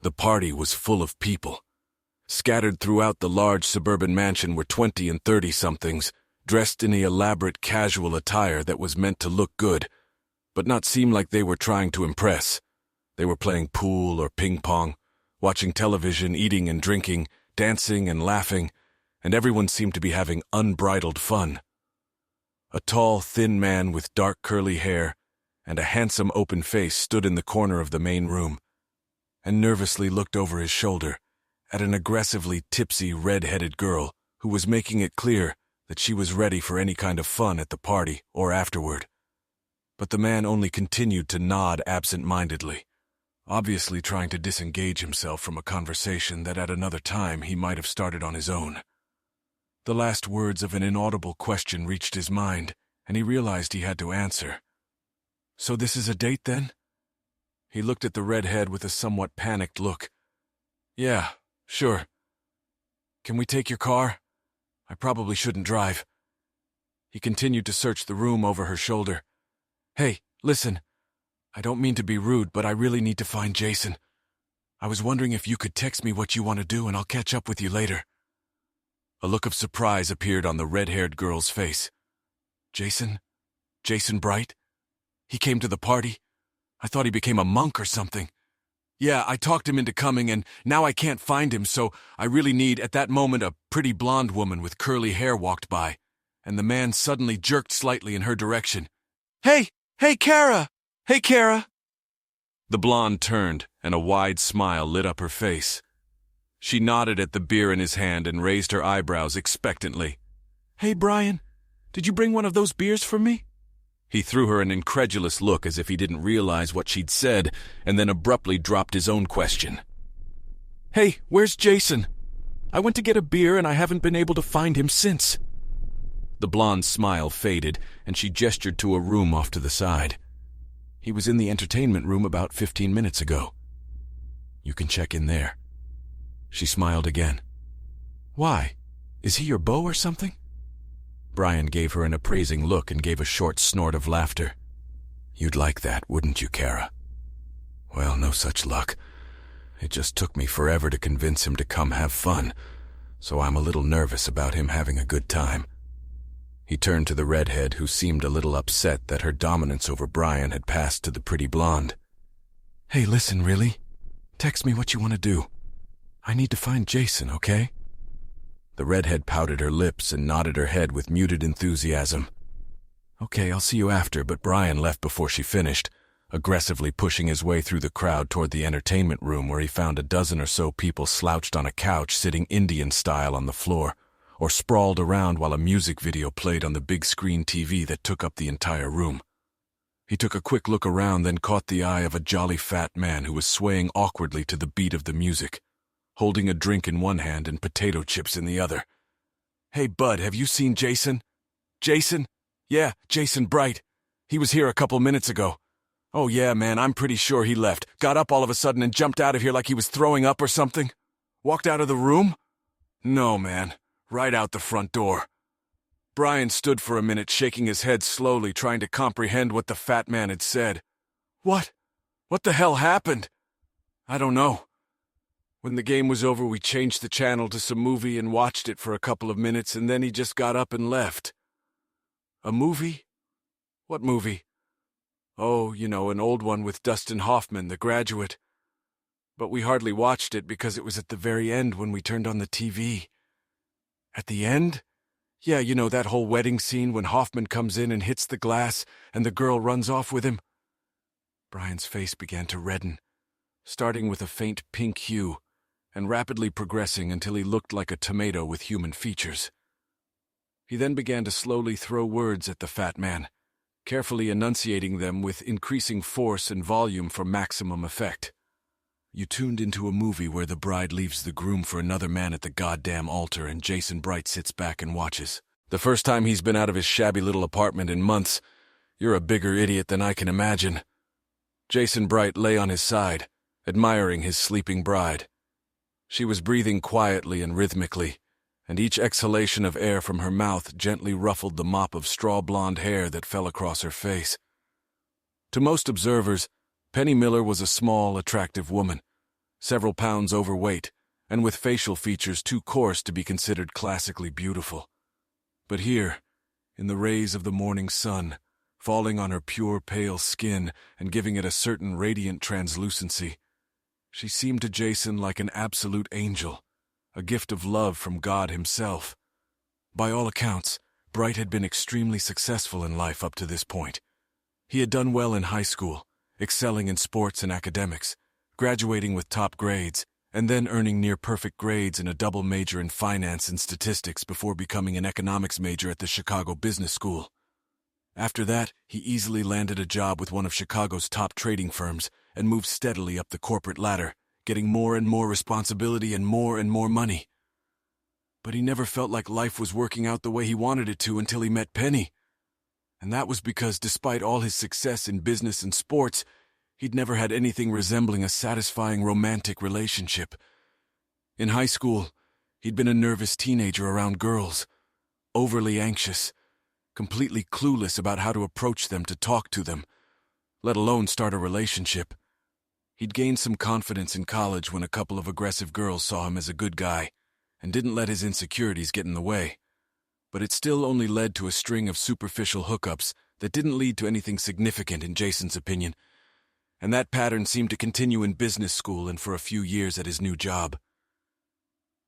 The party was full of people. Scattered throughout the large suburban mansion were 20 and 30-somethings, dressed in the elaborate casual attire that was meant to look good, but not seem like they were trying to impress. They were playing pool or ping pong, watching television, eating and drinking, dancing and laughing, and everyone seemed to be having unbridled fun. A tall, thin man with dark curly hair and a handsome open face stood in the corner of the main room and nervously looked over his shoulder at an aggressively tipsy, red-headed girl who was making it clear that she was ready for any kind of fun at the party or afterward. But the man only continued to nod absent-mindedly, obviously trying to disengage himself from a conversation that at another time he might have started on his own. The last words of an inaudible question reached his mind, and he realized he had to answer. "So this is a date, then?" He looked at the redhead with a somewhat panicked look. "Yeah, sure. Can we take your car? I probably shouldn't drive." He continued to search the room over her shoulder. "Hey, listen. I don't mean to be rude, but I really need to find Jason. I was wondering if you could text me what you want to do and I'll catch up with you later." A look of surprise appeared on the red-haired girl's face. "Jason? Jason Bright? He came to the party? I thought he became a monk or something. Yeah, I talked him into coming and now I can't find him, so I really need..." At that moment, a pretty blonde woman with curly hair walked by, and the man suddenly jerked slightly in her direction. Hey, Kara! Hey, Kara!" The blonde turned, and a wide smile lit up her face. She nodded at the beer in his hand and raised her eyebrows expectantly. "Hey, Brian, did you bring one of those beers for me?" He threw her an incredulous look as if he didn't realize what she'd said, and then abruptly dropped his own question. "Hey, where's Jason? I went to get a beer and I haven't been able to find him since." The blonde's smile faded, and she gestured to a room off to the side. "He was in the entertainment room about 15 minutes ago. You can check in there." She smiled again. "Why? Is he your beau or something?" Brian gave her an appraising look and gave a short snort of laughter. "You'd like that, wouldn't you, Kara? Well, no such luck. It just took me forever to convince him to come have fun, so I'm a little nervous about him having a good time." He turned to the redhead, who seemed a little upset that her dominance over Brian had passed to the pretty blonde. "Hey, listen, really? Text me what you want to do. I need to find Jason, okay?" The redhead pouted her lips and nodded her head with muted enthusiasm. "Okay, I'll see you after," but Brian left before she finished, aggressively pushing his way through the crowd toward the entertainment room, where he found a dozen or so people slouched on a couch sitting Indian style on the floor, or sprawled around while a music video played on the big screen TV that took up the entire room. He took a quick look around, then caught the eye of a jolly fat man who was swaying awkwardly to the beat of the music, holding a drink in one hand and potato chips in the other. "Hey, bud, have you seen Jason?" "Jason? Yeah, Jason Bright. He was here a couple minutes ago." "Oh yeah, man, I'm pretty sure he left. Got up all of a sudden and jumped out of here like he was throwing up or something. Walked out of the room?" "No, man. Right out the front door." Brian stood for a minute, shaking his head slowly, trying to comprehend what the fat man had said. What? What the hell happened?" "I don't know. When the game was over, we changed the channel to some movie and watched it for a couple of minutes, and then he just got up and left." "A movie? What movie?" "Oh, you know, an old one with Dustin Hoffman, The Graduate. But we hardly watched it because it was at the very end when we turned on the TV." "At the end? Yeah, you know, that whole wedding scene when Hoffman comes in and hits the glass and the girl runs off with him." Brian's face began to redden, starting with a faint pink hue and rapidly progressing until he looked like a tomato with human features. He then began to slowly throw words at the fat man, carefully enunciating them with increasing force and volume for maximum effect. "You tuned into a movie where the bride leaves the groom for another man at the goddamn altar and Jason Bright sits back and watches. The first time he's been out of his shabby little apartment in months. You're a bigger idiot than I can imagine." Jason Bright lay on his side, admiring his sleeping bride. She was breathing quietly and rhythmically, and each exhalation of air from her mouth gently ruffled the mop of straw-blonde hair that fell across her face. To most observers, Penny Miller was a small, attractive woman, several pounds overweight, and with facial features too coarse to be considered classically beautiful. But here, in the rays of the morning sun, falling on her pure pale skin and giving it a certain radiant translucency, she seemed to Jason like an absolute angel, a gift of love from God himself. By all accounts, Bright had been extremely successful in life up to this point. He had done well in high school, excelling in sports and academics, graduating with top grades, and then earning near-perfect grades in a double major in finance and statistics before becoming an economics major at the Chicago Business School. After that, he easily landed a job with one of Chicago's top trading firms and moved steadily up the corporate ladder, getting more and more responsibility and more money. But he never felt like life was working out the way he wanted it to until he met Penny. And that was because despite all his success in business and sports, he'd never had anything resembling a satisfying romantic relationship. In high school, he'd been a nervous teenager around girls, overly anxious, completely clueless about how to approach them, to talk to them, let alone start a relationship. He'd gained some confidence in college when a couple of aggressive girls saw him as a good guy and didn't let his insecurities get in the way. But it still only led to a string of superficial hookups that didn't lead to anything significant in Jason's opinion. And that pattern seemed to continue in business school and for a few years at his new job.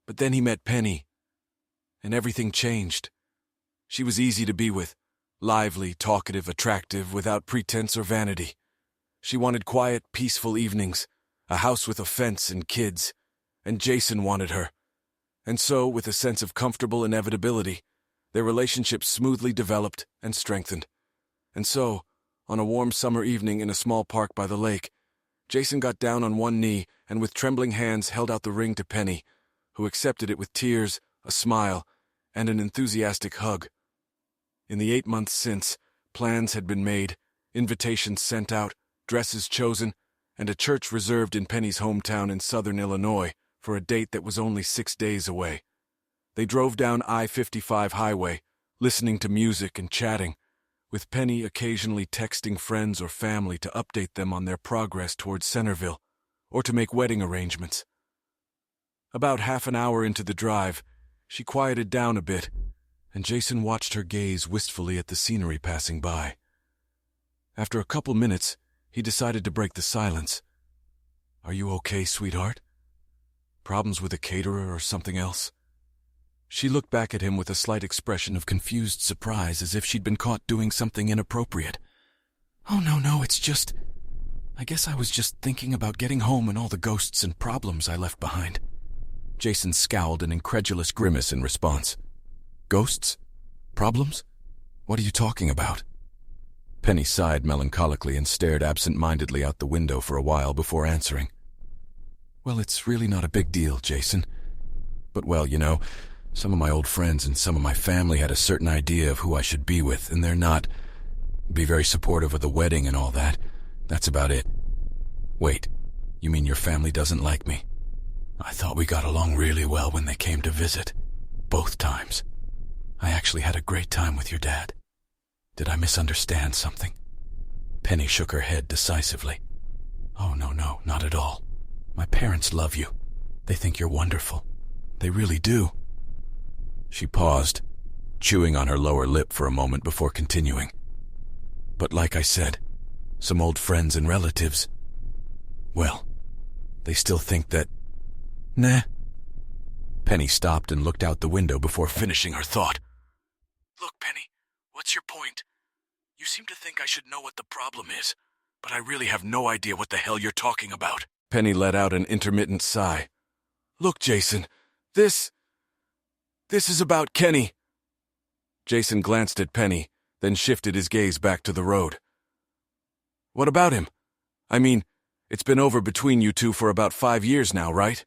But then he met Penny, and everything changed. She was easy to be with, lively, talkative, attractive, without pretense or vanity. She wanted quiet, peaceful evenings, a house with a fence and kids, and Jason wanted her. And so, with a sense of comfortable inevitability, their relationship smoothly developed and strengthened. And so, on a warm summer evening in a small park by the lake, Jason got down on one knee and with trembling hands held out the ring to Penny, who accepted it with tears, a smile, and an enthusiastic hug. In the 8 months since, plans had been made, invitations sent out, dresses chosen, and a church reserved in Penny's hometown in southern Illinois for a date that was only 6 days away. They drove down I-55 highway, listening to music and chatting, with Penny occasionally texting friends or family to update them on their progress towards Centerville, or to make wedding arrangements. About half an hour into the drive, she quieted down a bit, and Jason watched her gaze wistfully at the scenery passing by. After a couple minutes, he decided to break the silence. "Are you okay, sweetheart? Problems with a caterer or something else?" She looked back at him with a slight expression of confused surprise, as if she'd been caught doing something inappropriate. "Oh, no, it's just... I guess I was just thinking about getting home and all the ghosts and problems I left behind." Jason scowled an incredulous grimace in response. "Ghosts? Problems? What are you talking about?" Penny sighed melancholically and stared absent-mindedly out the window for a while before answering. "Well, it's really not a big deal, Jason. But, well, you know, some of my old friends and some of my family had a certain idea of who I should be with, and they're not... be very supportive of the wedding and all that. That's about it." "Wait, you mean your family doesn't like me?" "I thought we got along really well when they came to visit. Both times. I actually had a great time with your dad. Did I misunderstand something?" Penny shook her head decisively. "Oh, no, not at all. My parents love you. They think you're wonderful. They really do." She paused, chewing on her lower lip for a moment before continuing. "But like I said, some old friends and relatives, well, they still think that... Nah." Penny stopped and looked out the window before finishing her thought. "Look, Penny, what's your point? You seem to think I should know what the problem is, but I really have no idea what the hell you're talking about." Penny let out an intermittent sigh. "Look, Jason, this is about Kenny." Jason glanced at Penny, then shifted his gaze back to the road. "What about him? I mean, it's been over between you two for about 5 years now, right?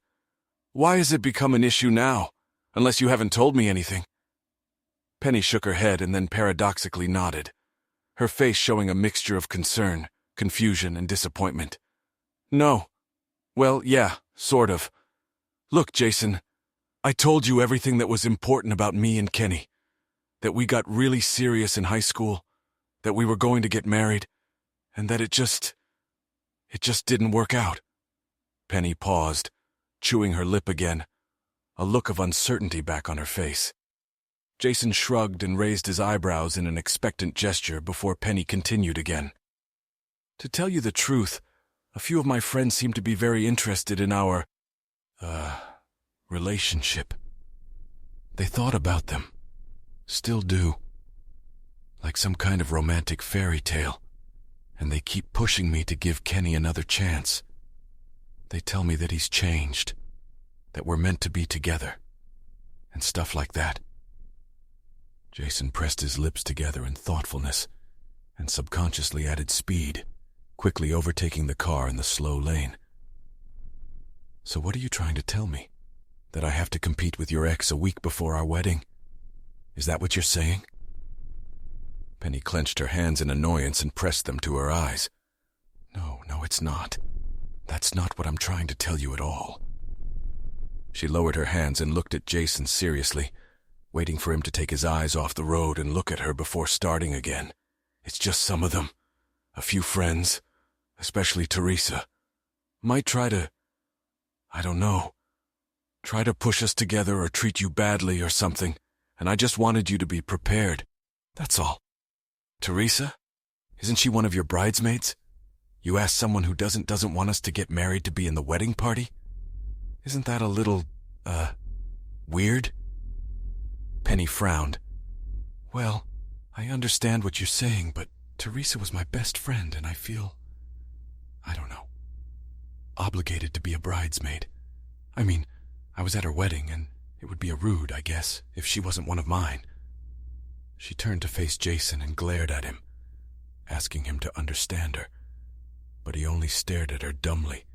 Why has it become an issue now, unless you haven't told me anything?" Penny shook her head and then paradoxically nodded, her face showing a mixture of concern, confusion, and disappointment. "No. Well, yeah, sort of. Look, Jason, I told you everything that was important about me and Kenny. That we got really serious in high school, that we were going to get married, and that it just didn't work out. Penny paused, chewing her lip again, a look of uncertainty back on her face. Jason shrugged and raised his eyebrows in an expectant gesture before Penny continued again. To tell you the truth, a few of my friends seem to be very interested in our, relationship. They thought about them. Still do. Like some kind of romantic fairy tale. And they keep pushing me to give Kenny another chance. They tell me that he's changed, that we're meant to be together, and stuff like that. Jason pressed his lips together in thoughtfulness, and subconsciously added speed, quickly overtaking the car in the slow lane. So what are you trying to tell me? That I have to compete with your ex a week before our wedding? Is that what you're saying? Penny clenched her hands in annoyance and pressed them to her eyes. No, it's not. That's not what I'm trying to tell you at all. She lowered her hands and looked at Jason seriously, waiting for him to take his eyes off the road and look at her before starting again. It's just some of them. A few friends, especially Teresa, might try to, I don't know, try to push us together or treat you badly or something, and I just wanted you to be prepared. That's all. Teresa? Isn't she one of your bridesmaids? You asked someone who doesn't want us to get married to be in the wedding party? Isn't that a little, weird? Penny frowned. Well, I understand what you're saying, but Teresa was my best friend, and I feel, I don't know, obligated to be a bridesmaid. I mean, I was at her wedding, and it would be rude, I guess, if she wasn't one of mine. She turned to face Jason and glared at him, asking him to understand her. But he only stared at her dumbly,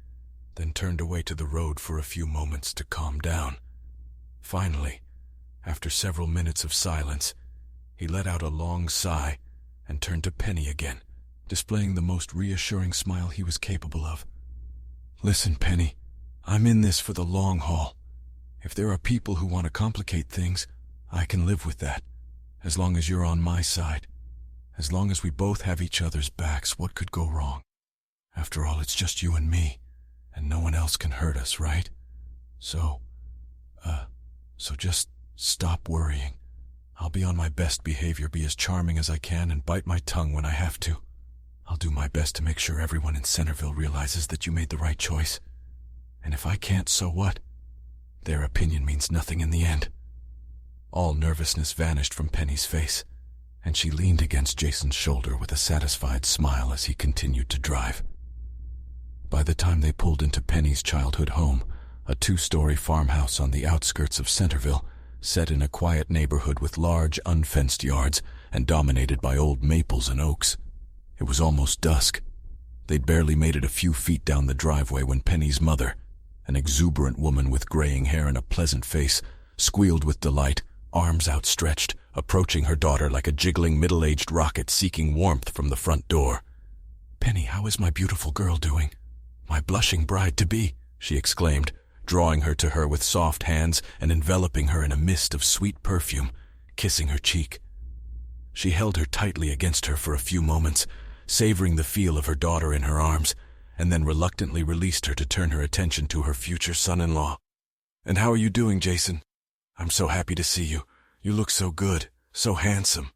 then turned away to the road for a few moments to calm down. Finally, after several minutes of silence, he let out a long sigh and turned to Penny again, displaying the most reassuring smile he was capable of. Listen, Penny, I'm in this for the long haul. If there are people who want to complicate things, I can live with that, as long as you're on my side. As long as we both have each other's backs, what could go wrong? After all, it's just you and me, and no one else can hurt us, right? So just stop worrying. I'll be on my best behavior, be as charming as I can, and bite my tongue when I have to. I'll do my best to make sure everyone in Centerville realizes that you made the right choice. And if I can't, so what? Their opinion means nothing in the end. All nervousness vanished from Penny's face, and she leaned against Jason's shoulder with a satisfied smile as he continued to drive. By the time they pulled into Penny's childhood home, a 2-story farmhouse on the outskirts of Centerville, set in a quiet neighborhood with large, unfenced yards and dominated by old maples and oaks. It was almost dusk. They'd barely made it a few feet down the driveway when Penny's mother, an exuberant woman with graying hair and a pleasant face, squealed with delight, arms outstretched, approaching her daughter like a jiggling middle-aged rocket seeking warmth from the front door. "Penny, how is my beautiful girl doing? My blushing bride-to-be," she exclaimed, drawing her to her with soft hands and enveloping her in a mist of sweet perfume, kissing her cheek. She held her tightly against her for a few moments, savoring the feel of her daughter in her arms, and then reluctantly released her to turn her attention to her future son-in-law. "And how are you doing, Jason? I'm so happy to see you. You look so good, so handsome."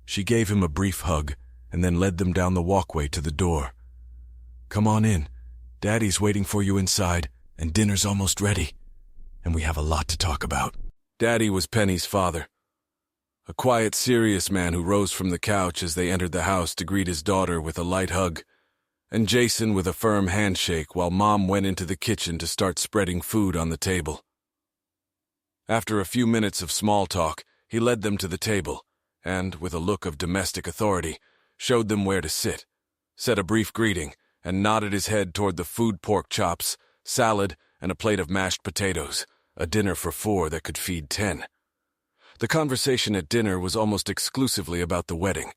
She gave him a brief hug, and then led them down the walkway to the door. "Come on in. Daddy's waiting for you inside, and dinner's almost ready. And we have a lot to talk about." Daddy was Penny's father, a quiet, serious man who rose from the couch as they entered the house to greet his daughter with a light hug, and Jason with a firm handshake while Mom went into the kitchen to start spreading food on the table. After a few minutes of small talk, he led them to the table and, with a look of domestic authority, showed them where to sit, said a brief greeting, and nodded his head toward the food pork chops, salad, and a plate of mashed potatoes, a dinner for 4 that could feed 10. The conversation at dinner was almost exclusively about the wedding,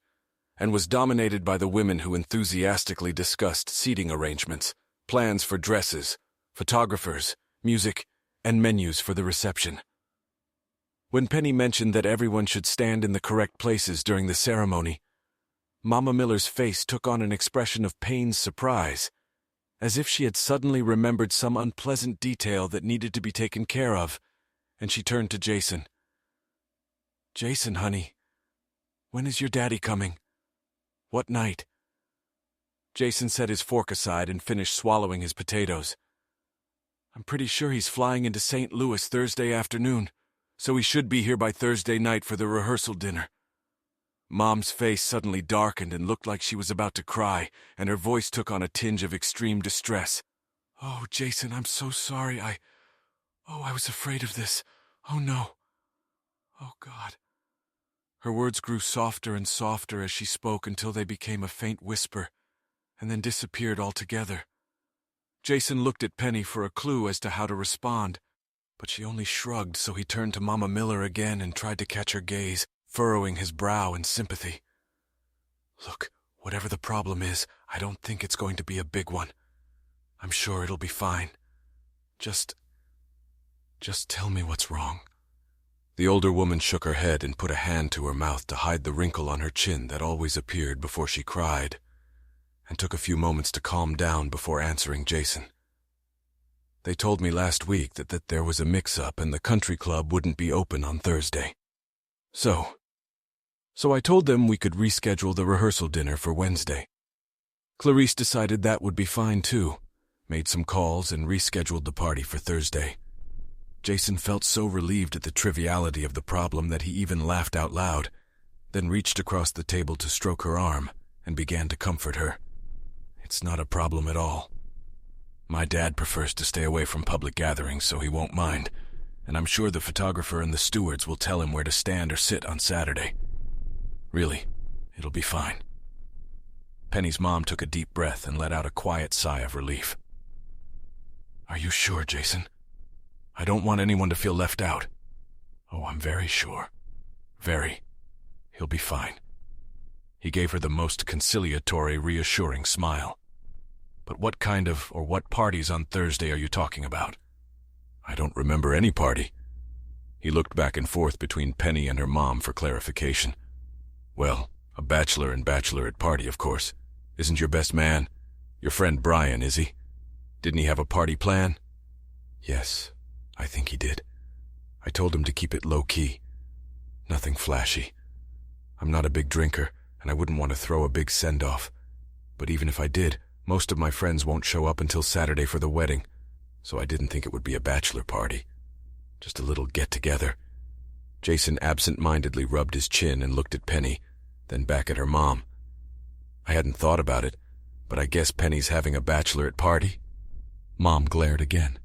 and was dominated by the women who enthusiastically discussed seating arrangements, plans for dresses, photographers, music, and menus for the reception. When Penny mentioned that everyone should stand in the correct places during the ceremony, Mama Miller's face took on an expression of pained surprise, as if she had suddenly remembered some unpleasant detail that needed to be taken care of, and she turned to Jason. "Jason, honey, when is your daddy coming? What night?" Jason set his fork aside and finished swallowing his potatoes. "I'm pretty sure he's flying into St. Louis Thursday afternoon, so he should be here by Thursday night for the rehearsal dinner." Mom's face suddenly darkened and looked like she was about to cry, and her voice took on a tinge of extreme distress. "Oh, Jason, I'm so sorry. I was afraid of this. Oh, no. Oh, God." Her words grew softer and softer as she spoke until they became a faint whisper, and then disappeared altogether. Jason looked at Penny for a clue as to how to respond, but she only shrugged, so he turned to Mama Miller again and tried to catch her gaze, furrowing his brow in sympathy. "Look, whatever the problem is, I don't think it's going to be a big one. I'm sure it'll be fine. Just tell me what's wrong." The older woman shook her head and put a hand to her mouth to hide the wrinkle on her chin that always appeared before she cried, and took a few moments to calm down before answering Jason. "They told me last week that there was a mix-up and the country club wouldn't be open on Thursday. So I told them we could reschedule the rehearsal dinner for Wednesday. Clarice decided that would be fine too, made some calls and rescheduled the party for Thursday." Jason felt so relieved at the triviality of the problem that he even laughed out loud, then reached across the table to stroke her arm and began to comfort her. "It's not a problem at all. My dad prefers to stay away from public gatherings, so he won't mind, and I'm sure the photographer and the stewards will tell him where to stand or sit on Saturday. Really, it'll be fine." Penny's mom took a deep breath and let out a quiet sigh of relief. "Are you sure, Jason? I don't want anyone to feel left out." "Oh, I'm very sure. Very. He'll be fine." He gave her the most conciliatory, reassuring smile. "But what kind of or what parties on Thursday are you talking about?" "I don't remember any party." He looked back and forth between Penny and her mom for clarification. "Well, a bachelor and bachelorette party, of course. Isn't your best man? Your friend Brian, is he? Didn't he have a party plan?" "Yes, I think he did. I told him to keep it low-key. Nothing flashy. I'm not a big drinker, and I wouldn't want to throw a big send-off. But even if I did, most of my friends won't show up until Saturday for the wedding, so I didn't think it would be a bachelor party. Just a little get-together." Jason absent-mindedly rubbed his chin and looked at Penny, then back at her mom. "I hadn't thought about it, but I guess Penny's having a bachelorette party?" Mom glared again.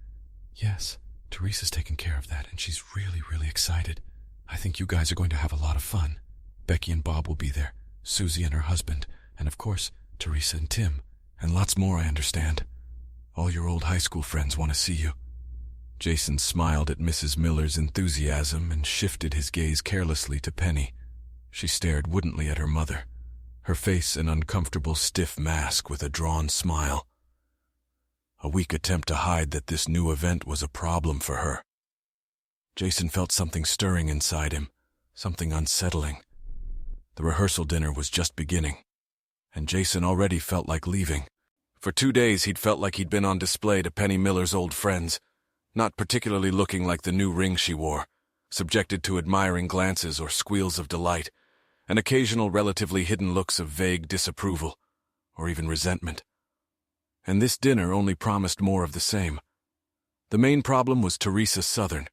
"Yes, Teresa's taking care of that, and she's really, really excited. I think you guys are going to have a lot of fun. Becky and Bob will be there, Susie and her husband, and of course, Teresa and Tim, and lots more, I understand. All your old high school friends want to see you." Jason smiled at Mrs. Miller's enthusiasm and shifted his gaze carelessly to Penny. She stared woodenly at her mother, her face an uncomfortable stiff mask with a drawn smile. A weak attempt to hide that this new event was a problem for her. Jason felt something stirring inside him, something unsettling. The rehearsal dinner was just beginning, and Jason already felt like leaving. For 2 days he'd felt like he'd been on display to Penny Miller's old friends, not particularly looking like the new ring she wore, subjected to admiring glances or squeals of delight, and occasional relatively hidden looks of vague disapproval, or even resentment. And this dinner only promised more of the same. The main problem was Teresa Southern,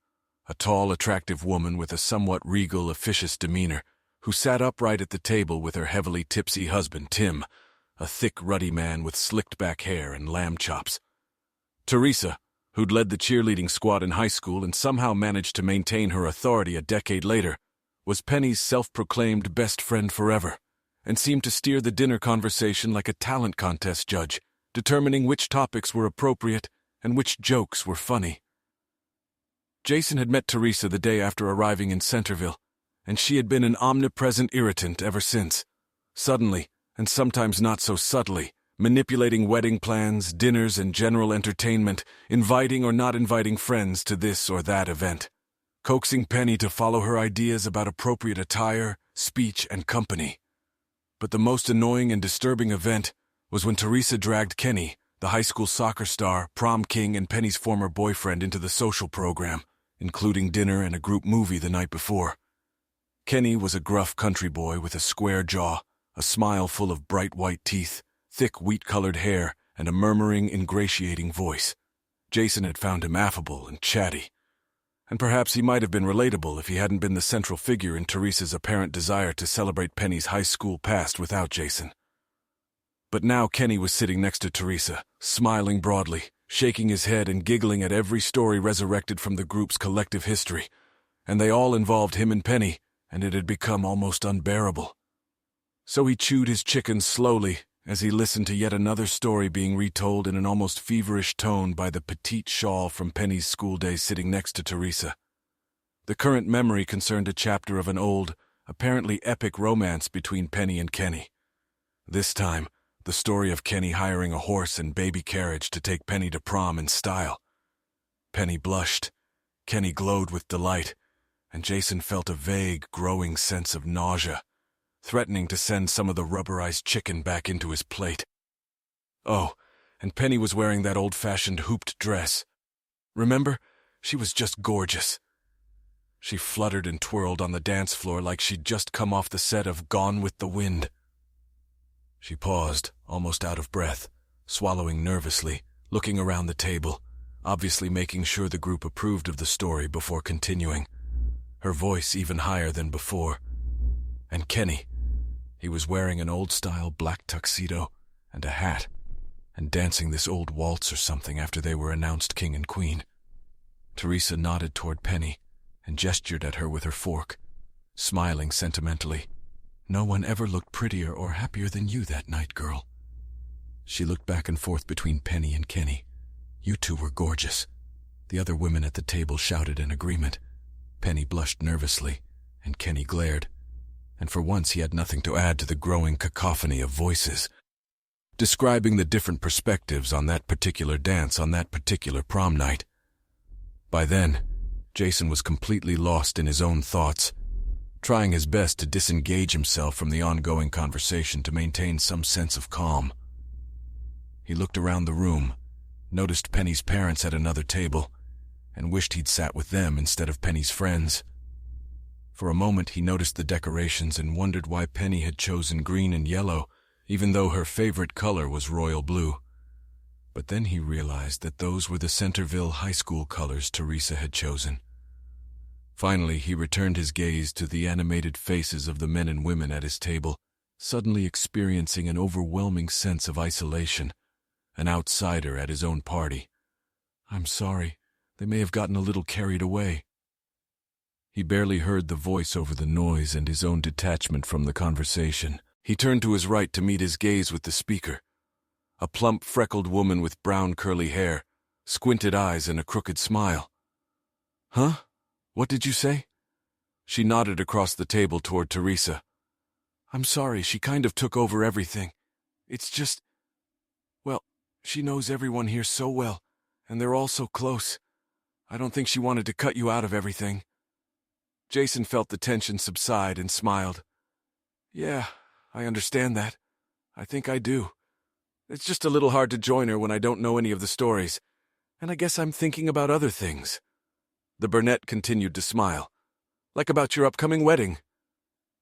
a tall, attractive woman with a somewhat regal, officious demeanor, who sat upright at the table with her heavily tipsy husband, Tim, a thick, ruddy man with slicked-back hair and lamb chops. Teresa, who'd led the cheerleading squad in high school and somehow managed to maintain her authority a decade later, was Penny's self-proclaimed best friend forever, and seemed to steer the dinner conversation like a talent contest judge, determining which topics were appropriate and which jokes were funny. Jason had met Teresa the day after arriving in Centerville, and she had been an omnipresent irritant ever since, suddenly, and sometimes not so subtly, manipulating wedding plans, dinners, and general entertainment, inviting or not inviting friends to this or that event, coaxing Penny to follow her ideas about appropriate attire, speech, and company. But the most annoying and disturbing event was when Teresa dragged Kenny, the high school soccer star, prom king, and Penny's former boyfriend into the social program, including dinner and a group movie the night before. Kenny was a gruff country boy with a square jaw, a smile full of bright white teeth, thick wheat-colored hair, and a murmuring, ingratiating voice. Jason had found him affable and chatty, and perhaps he might have been relatable if he hadn't been the central figure in Teresa's apparent desire to celebrate Penny's high school past without Jason. But now Kenny was sitting next to Teresa, smiling broadly, shaking his head and giggling at every story resurrected from the group's collective history, and they all involved him and Penny, and it had become almost unbearable. So he chewed his chicken slowly as he listened to yet another story being retold in an almost feverish tone by the petite shawl from Penny's school days sitting next to Teresa. The current memory concerned a chapter of an old, apparently epic romance between Penny and Kenny. This time, the story of Kenny hiring a horse and baby carriage to take Penny to prom in style. Penny blushed, Kenny glowed with delight, and Jason felt a vague, growing sense of nausea, threatening to send some of the rubberized chicken back into his plate. Oh, and Penny was wearing that old-fashioned hooped dress. Remember? She was just gorgeous. She fluttered and twirled on the dance floor like she'd just come off the set of Gone with the Wind. She paused, almost out of breath, swallowing nervously, looking around the table, obviously making sure the group approved of the story before continuing, her voice even higher than before. And Kenny, he was wearing an old-style black tuxedo and a hat, and dancing this old waltz or something after they were announced king and queen. Teresa nodded toward Penny and gestured at her with her fork, smiling sentimentally. "No one ever looked prettier or happier than you that night, girl." She looked back and forth between Penny and Kenny. "You two were gorgeous." The other women at the table shouted in agreement. Penny blushed nervously, and Kenny glared. And for once he had nothing to add to the growing cacophony of voices, describing the different perspectives on that particular dance on that particular prom night. By then, Jason was completely lost in his own thoughts, trying his best to disengage himself from the ongoing conversation to maintain some sense of calm. He looked around the room, noticed Penny's parents at another table, and wished he'd sat with them instead of Penny's friends. For a moment he noticed the decorations and wondered why Penny had chosen green and yellow, even though her favorite color was royal blue. But then he realized that those were the Centerville High School colors Teresa had chosen. Finally, he returned his gaze to the animated faces of the men and women at his table, suddenly experiencing an overwhelming sense of isolation, an outsider at his own party. "I'm sorry, they may have gotten a little carried away." He barely heard the voice over the noise and his own detachment from the conversation. He turned to his right to meet his gaze with the speaker, a plump, freckled woman with brown curly hair, squinted eyes, and a crooked smile. "Huh? What did you say?" She nodded across the table toward Teresa. "I'm sorry, she kind of took over everything. It's just, well, she knows everyone here so well, and they're all so close. I don't think she wanted to cut you out of everything." Jason felt the tension subside and smiled. "Yeah, I understand that. I think I do. It's just a little hard to join her when I don't know any of the stories, and I guess I'm thinking about other things." The brunette continued to smile. "Like about your upcoming wedding."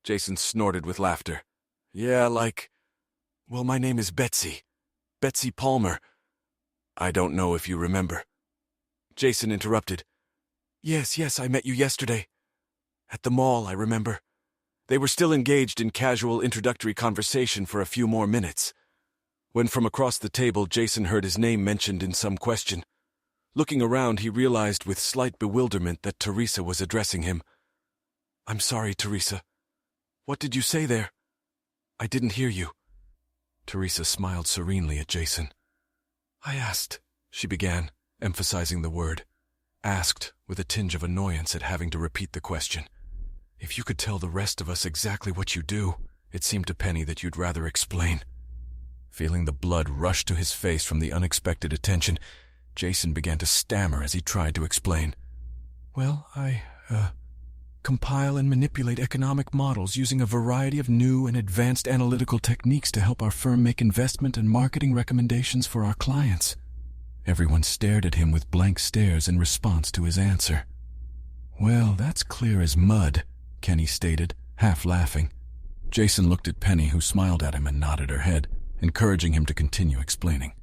Jason snorted with laughter. "Yeah, like, well, my name is Betsy. Betsy Palmer. I don't know if you remember." Jason interrupted. Yes, I met you yesterday. At the mall, I remember. They were still engaged in casual introductory conversation for a few more minutes, when from across the table Jason heard his name mentioned in some question. Looking around, he realized with slight bewilderment that Teresa was addressing him. "I'm sorry, Teresa. What did you say there? I didn't hear you." Teresa smiled serenely at Jason. "I asked," she began, emphasizing the word. Asked, with a tinge of annoyance at having to repeat the question. "If you could tell the rest of us exactly what you do, it seemed to Penny that you'd rather explain." Feeling the blood rush to his face from the unexpected attention, Jason began to stammer as he tried to explain. "Well, compile and manipulate economic models using a variety of new and advanced analytical techniques to help our firm make investment and marketing recommendations for our clients. Everyone stared at him with blank stares in response to his answer. Well, that's clear as mud, Kenny stated, half laughing. Jason looked at Penny, who smiled at him and nodded her head, encouraging him to continue explaining.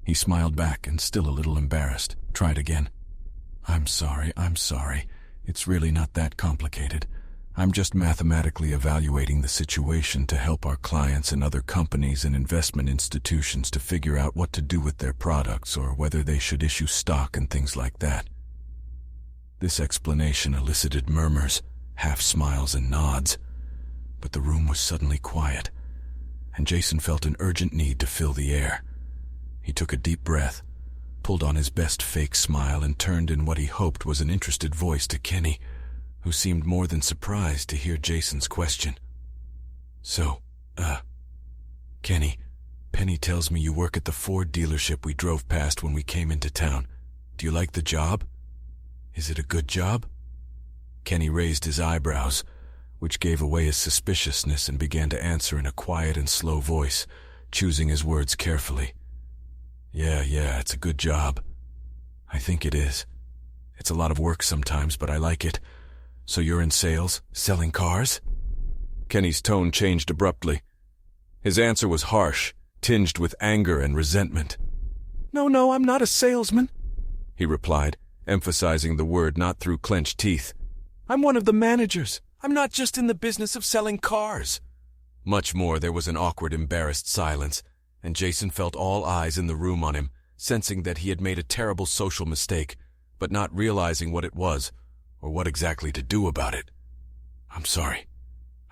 He smiled back and, still a little embarrassed, tried again. I'm sorry. It's really not that complicated. I'm just mathematically evaluating the situation to help our clients and other companies and investment institutions to figure out what to do with their products or whether they should issue stock and things like that. This explanation elicited murmurs, half smiles and nods, but the room was suddenly quiet, and Jason felt an urgent need to fill the air. He took a deep breath, pulled on his best fake smile, and turned in what he hoped was an interested voice to Kenny, who seemed more than surprised to hear Jason's question. So, Kenny, Penny tells me you work at the Ford dealership we drove past when we came into town. Do you like the job? Is it a good job? Kenny raised his eyebrows, which gave away his suspiciousness, and began to answer in a quiet and slow voice, choosing his words carefully. Yeah, it's a good job. I think it is. It's a lot of work sometimes, but I like it. So you're in sales, selling cars? Kenny's tone changed abruptly. His answer was harsh, tinged with anger and resentment. No, I'm not a salesman, he replied, emphasizing the word not through clenched teeth. I'm one of the managers. I'm not just in the business of selling cars. Much more, there was an awkward, embarrassed silence, and Jason felt all eyes in the room on him, sensing that he had made a terrible social mistake, but not realizing what it was, or what exactly to do about it. I'm sorry.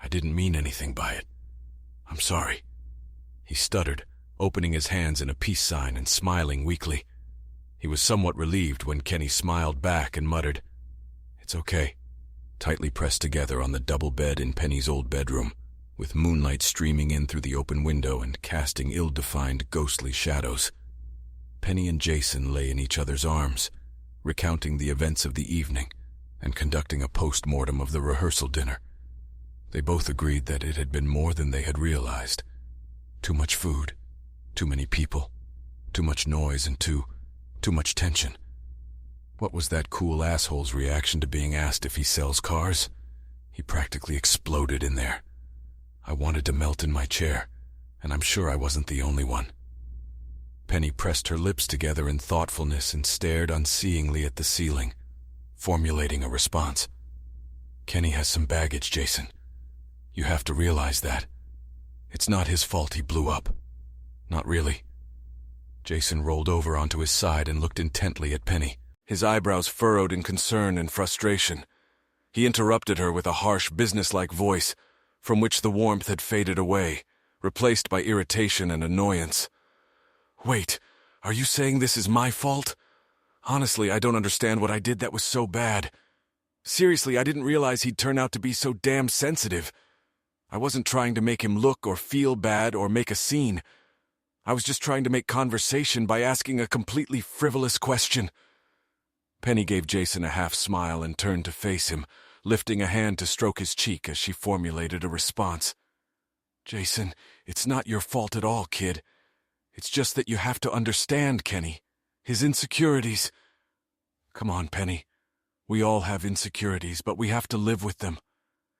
I didn't mean anything by it. I'm sorry. He stuttered, opening his hands in a peace sign and smiling weakly. He was somewhat relieved when Kenny smiled back and muttered, It's okay, tightly pressed together on the double bed in Penny's old bedroom, with moonlight streaming in through the open window and casting ill-defined, ghostly shadows. Penny and Jason lay in each other's arms, recounting the events of the evening and conducting a post-mortem of the rehearsal dinner. They both agreed that it had been more than they had realized. Too much food, too many people, too much noise, and too much tension. What was that cool asshole's reaction to being asked if he sells cars? He practically exploded in there. I wanted to melt in my chair, and I'm sure I wasn't the only one. Penny pressed her lips together in thoughtfulness and stared unseeingly at the ceiling, formulating a response. Kenny has some baggage, Jason. You have to realize that. It's not his fault he blew up. Not really. Jason rolled over onto his side and looked intently at Penny, his eyebrows furrowed in concern and frustration. He interrupted her with a harsh, businesslike voice, from which the warmth had faded away, replaced by irritation and annoyance. Wait, are you saying this is my fault? Honestly, I don't understand what I did that was so bad. Seriously, I didn't realize he'd turn out to be so damn sensitive. I wasn't trying to make him look or feel bad or make a scene. I was just trying to make conversation by asking a completely frivolous question. Penny gave Jason a half smile and turned to face him, lifting a hand to stroke his cheek as she formulated a response. Jason, it's not your fault at all, kid. It's just that you have to understand Kenny. His insecurities. Come on, Penny. We all have insecurities, but we have to live with them.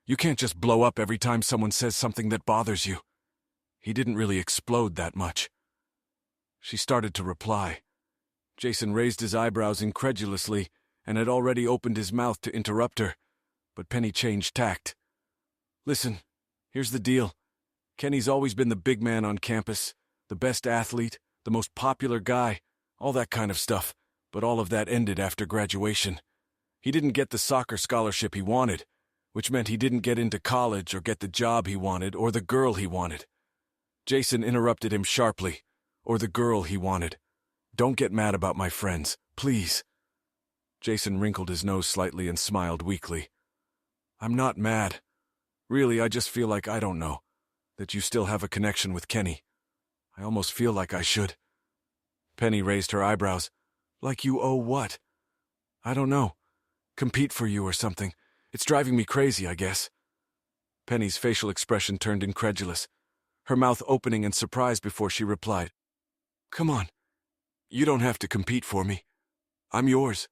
You can't just blow up every time someone says something that bothers you. He didn't really explode that much. She started to reply. Jason raised his eyebrows incredulously and had already opened his mouth to interrupt her, but Penny changed tact. Listen, here's the deal. Kenny's always been the big man on campus, the best athlete, the most popular guy, all that kind of stuff, but all of that ended after graduation. He didn't get the soccer scholarship he wanted, which meant he didn't get into college or get the job he wanted or the girl he wanted. Jason interrupted him sharply. Or the girl he wanted. Don't get mad about my friends, please. Jason wrinkled his nose slightly and smiled weakly. I'm not mad. Really, I just feel like I don't know, that you still have a connection with Kenny. I almost feel like I should. Penny raised her eyebrows. Like you owe what? I don't know. Compete for you or something. It's driving me crazy, I guess." Penny's facial expression turned incredulous, her mouth opening in surprise before she replied, "Come on. You don't have to compete for me. I'm yours.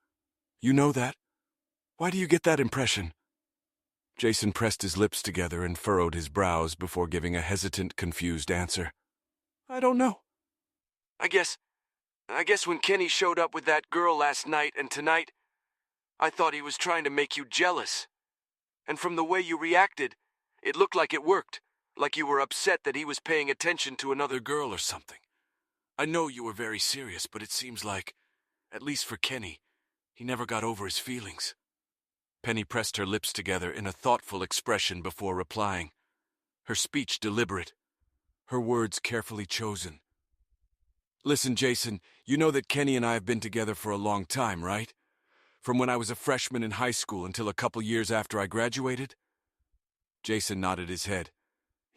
You know that. Why do you get that impression?" Jason pressed his lips together and furrowed his brows before giving a hesitant, confused answer. "I don't know. I guess when Kenny showed up with that girl last night and tonight, I thought he was trying to make you jealous. And from the way you reacted, it looked like it worked, like you were upset that he was paying attention to another girl or something. I know you were very serious, but it seems like, at least for Kenny, he never got over his feelings." Penny pressed her lips together in a thoughtful expression before replying, her speech deliberate, her words carefully chosen. "Listen, Jason, you know that Kenny and I have been together for a long time, right? From when I was a freshman in high school until a couple years after I graduated?" Jason nodded his head.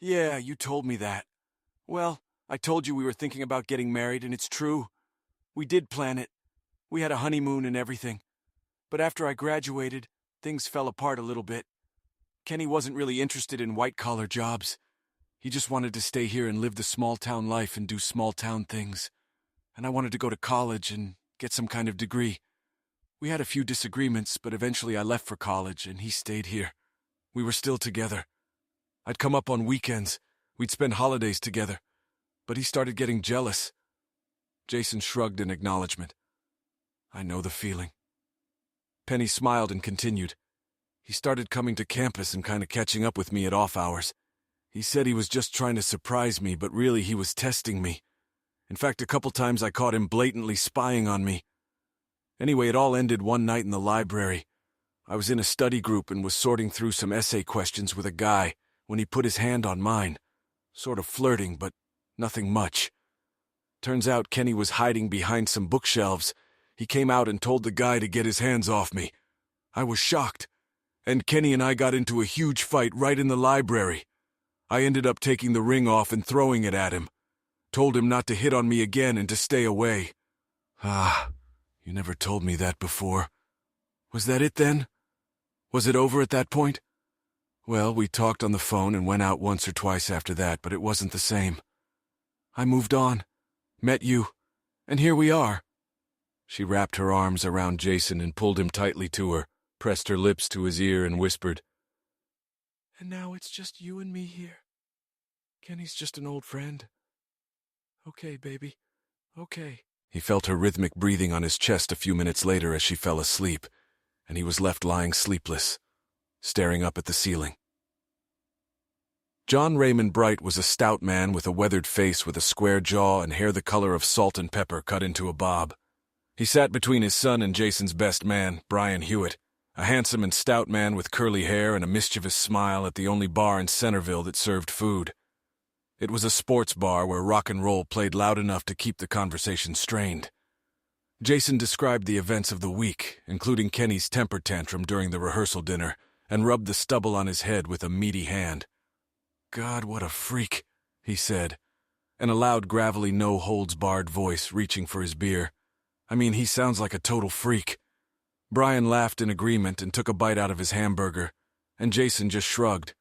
"Yeah, you told me that. Well, I told you we were thinking about getting married, and it's true. We did plan it. We had a honeymoon and everything. But after I graduated, things fell apart a little bit. Kenny wasn't really interested in white-collar jobs. He just wanted to stay here and live the small-town life and do small-town things. And I wanted to go to college and get some kind of degree. We had a few disagreements, but eventually I left for college, and he stayed here. We were still together. I'd come up on weekends. We'd spend holidays together. But he started getting jealous." Jason shrugged in acknowledgement. "I know the feeling." Penny smiled and continued. "He started coming to campus and kind of catching up with me at off hours. He said he was just trying to surprise me, but really he was testing me. In fact, a couple times I caught him blatantly spying on me. Anyway, it all ended one night in the library. I was in a study group and was sorting through some essay questions with a guy when he put his hand on mine. Sort of flirting, but nothing much. Turns out Kenny was hiding behind some bookshelves. He came out and told the guy to get his hands off me. I was shocked, and Kenny and I got into a huge fight right in the library. I ended up taking the ring off and throwing it at him. Told him not to hit on me again and to stay away." "Ah, you never told me that before. Was that it then? Was it over at that point?" "Well, we talked on the phone and went out once or twice after that, but it wasn't the same. I moved on, met you, and here we are." She wrapped her arms around Jason and pulled him tightly to her, pressed her lips to his ear and whispered, "And now it's just you and me here. Kenny's just an old friend. Okay, baby, okay." He felt her rhythmic breathing on his chest a few minutes later as she fell asleep, and he was left lying sleepless, staring up at the ceiling. John Raymond Bright was a stout man with a weathered face with a square jaw and hair the color of salt and pepper cut into a bob. He sat between his son and Jason's best man, Brian Hewitt, a handsome and stout man with curly hair and a mischievous smile at the only bar in Centerville that served food. It was a sports bar where rock and roll played loud enough to keep the conversation strained. Jason described the events of the week, including Kenny's temper tantrum during the rehearsal dinner, and rubbed the stubble on his head with a meaty hand. "God, what a freak," he said, in a loud, gravelly, no-holds-barred voice, reaching for his beer. "I mean, he sounds like a total freak." Brian laughed in agreement and took a bite out of his hamburger, and Jason just shrugged.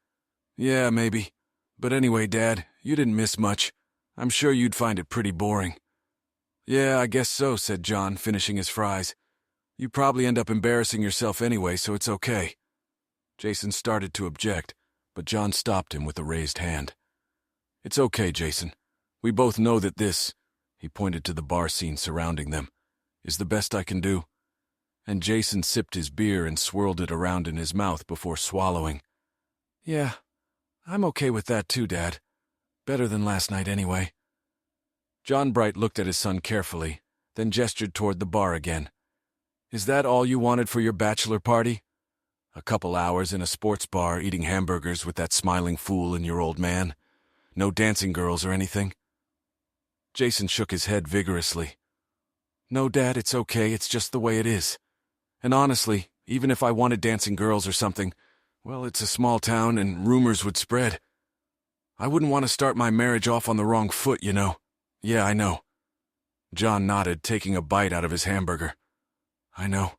"Yeah, maybe. But anyway, Dad, you didn't miss much. I'm sure you'd find it pretty boring." "Yeah, I guess so," said John, finishing his fries. "You probably end up embarrassing yourself anyway, so it's okay." Jason started to object, but John stopped him with a raised hand. "It's okay, Jason. We both know that this," he pointed to the bar scene surrounding them, "is the best I can do." And Jason sipped his beer and swirled it around in his mouth before swallowing. "Yeah, I'm okay with that too, Dad. Better than last night anyway." John Bright looked at his son carefully, then gestured toward the bar again. "Is that all you wanted for your bachelor party? A couple hours in a sports bar eating hamburgers with that smiling fool and your old man? No dancing girls or anything?" Jason shook his head vigorously. "No, Dad, it's okay. It's just the way it is. And honestly, even if I wanted dancing girls or something, well, it's a small town and rumors would spread. I wouldn't want to start my marriage off on the wrong foot, you know." "Yeah, I know." John nodded, taking a bite out of his hamburger. "I know."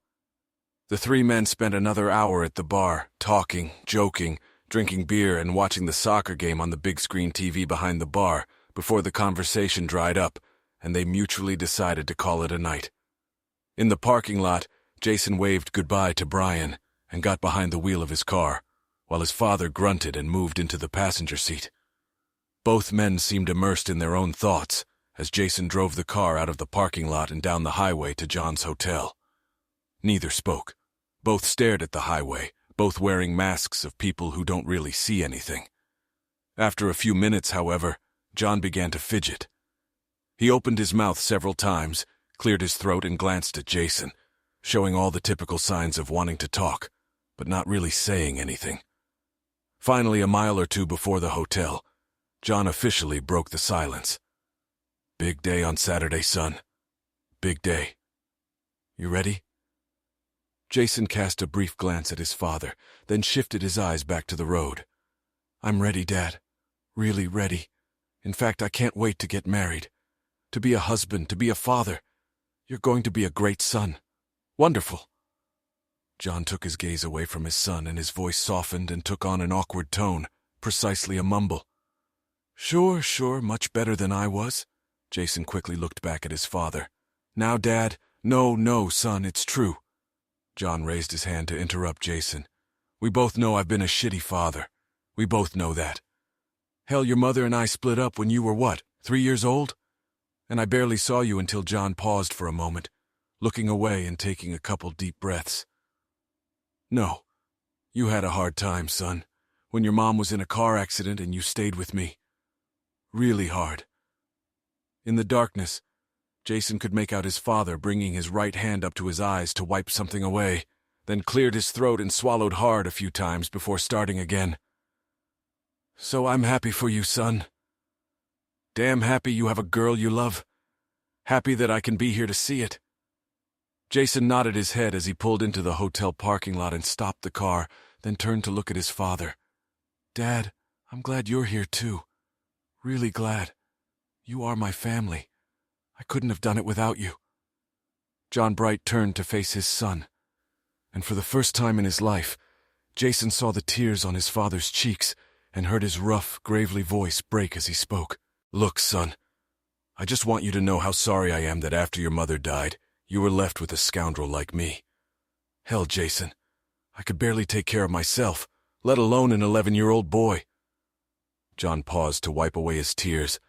The three men spent another hour at the bar, talking, joking, drinking beer, and watching the soccer game on the big screen TV behind the bar before the conversation dried up, and they mutually decided to call it a night. In the parking lot, Jason waved goodbye to Brian and got behind the wheel of his car, while his father grunted and moved into the passenger seat. Both men seemed immersed in their own thoughts as Jason drove the car out of the parking lot and down the highway to John's hotel. Neither spoke. Both stared at the highway, both wearing masks of people who don't really see anything. After a few minutes, however, John began to fidget. He opened his mouth several times, cleared his throat, and glanced at Jason, showing all the typical signs of wanting to talk, but not really saying anything. Finally, a mile or two before the hotel, John officially broke the silence. "Big day on Saturday, son. Big day. You ready?" Jason cast a brief glance at his father, then shifted his eyes back to the road. "I'm ready, Dad. Really ready. In fact, I can't wait to get married. To be a husband, to be a father. You're going to be a great son. Wonderful." John took his gaze away from his son, and his voice softened and took on an awkward tone, precisely a mumble. Sure, much better than I was." Jason quickly looked back at his father. "Now, Dad, no, son, it's true." John raised his hand to interrupt Jason. "We both know I've been a shitty father. We both know that. Hell, your mother and I split up when you were what, 3 years old? And I barely saw you until..." John paused for a moment, looking away and taking a couple deep breaths. "No, you had a hard time, son, when your mom was in a car accident and you stayed with me. Really hard." In the darkness, Jason could make out his father bringing his right hand up to his eyes to wipe something away, then cleared his throat and swallowed hard a few times before starting again. "So I'm happy for you, son. Damn happy you have a girl you love. Happy that I can be here to see it." Jason nodded his head as he pulled into the hotel parking lot and stopped the car, then turned to look at his father. "Dad, I'm glad you're here too. Really glad. You are my family. I couldn't have done it without you." John Bright turned to face his son, and for the first time in his life, Jason saw the tears on his father's cheeks and heard his rough, gravely voice break as he spoke. "Look, son, I just want you to know how sorry I am that after your mother died, you were left with a scoundrel like me. Hell, Jason, I could barely take care of myself, let alone an 11-year-old boy." John paused to wipe away his tears,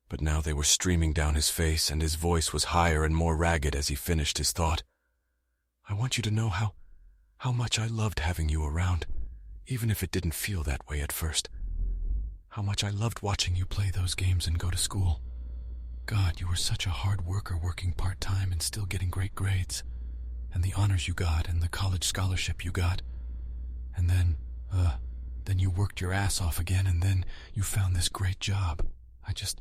but now they were streaming down his face, and his voice was higher and more ragged as he finished his thought. "I want you to know how much I loved having you around, even if it didn't feel that way at first. How much I loved watching you play those games and go to school. God, you were such a hard worker, working part-time and still getting great grades. And the honors you got and the college scholarship you got. And then you worked your ass off again, and then you found this great job. I just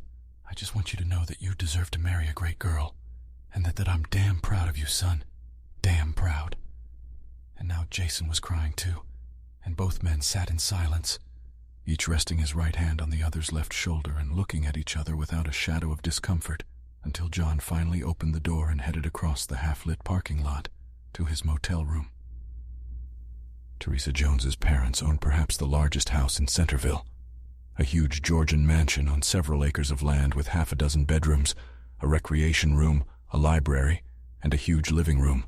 want you to know that you deserve to marry a great girl, and that I'm damn proud of you, son. Damn proud." And now Jason was crying too, and both men sat in silence, each resting his right hand on the other's left shoulder and looking at each other without a shadow of discomfort, until John finally opened the door and headed across the half-lit parking lot to his motel room. Teresa Jones's parents owned perhaps the largest house in Centerville, a huge Georgian mansion on several acres of land with half a dozen bedrooms, a recreation room, a library, and a huge living room.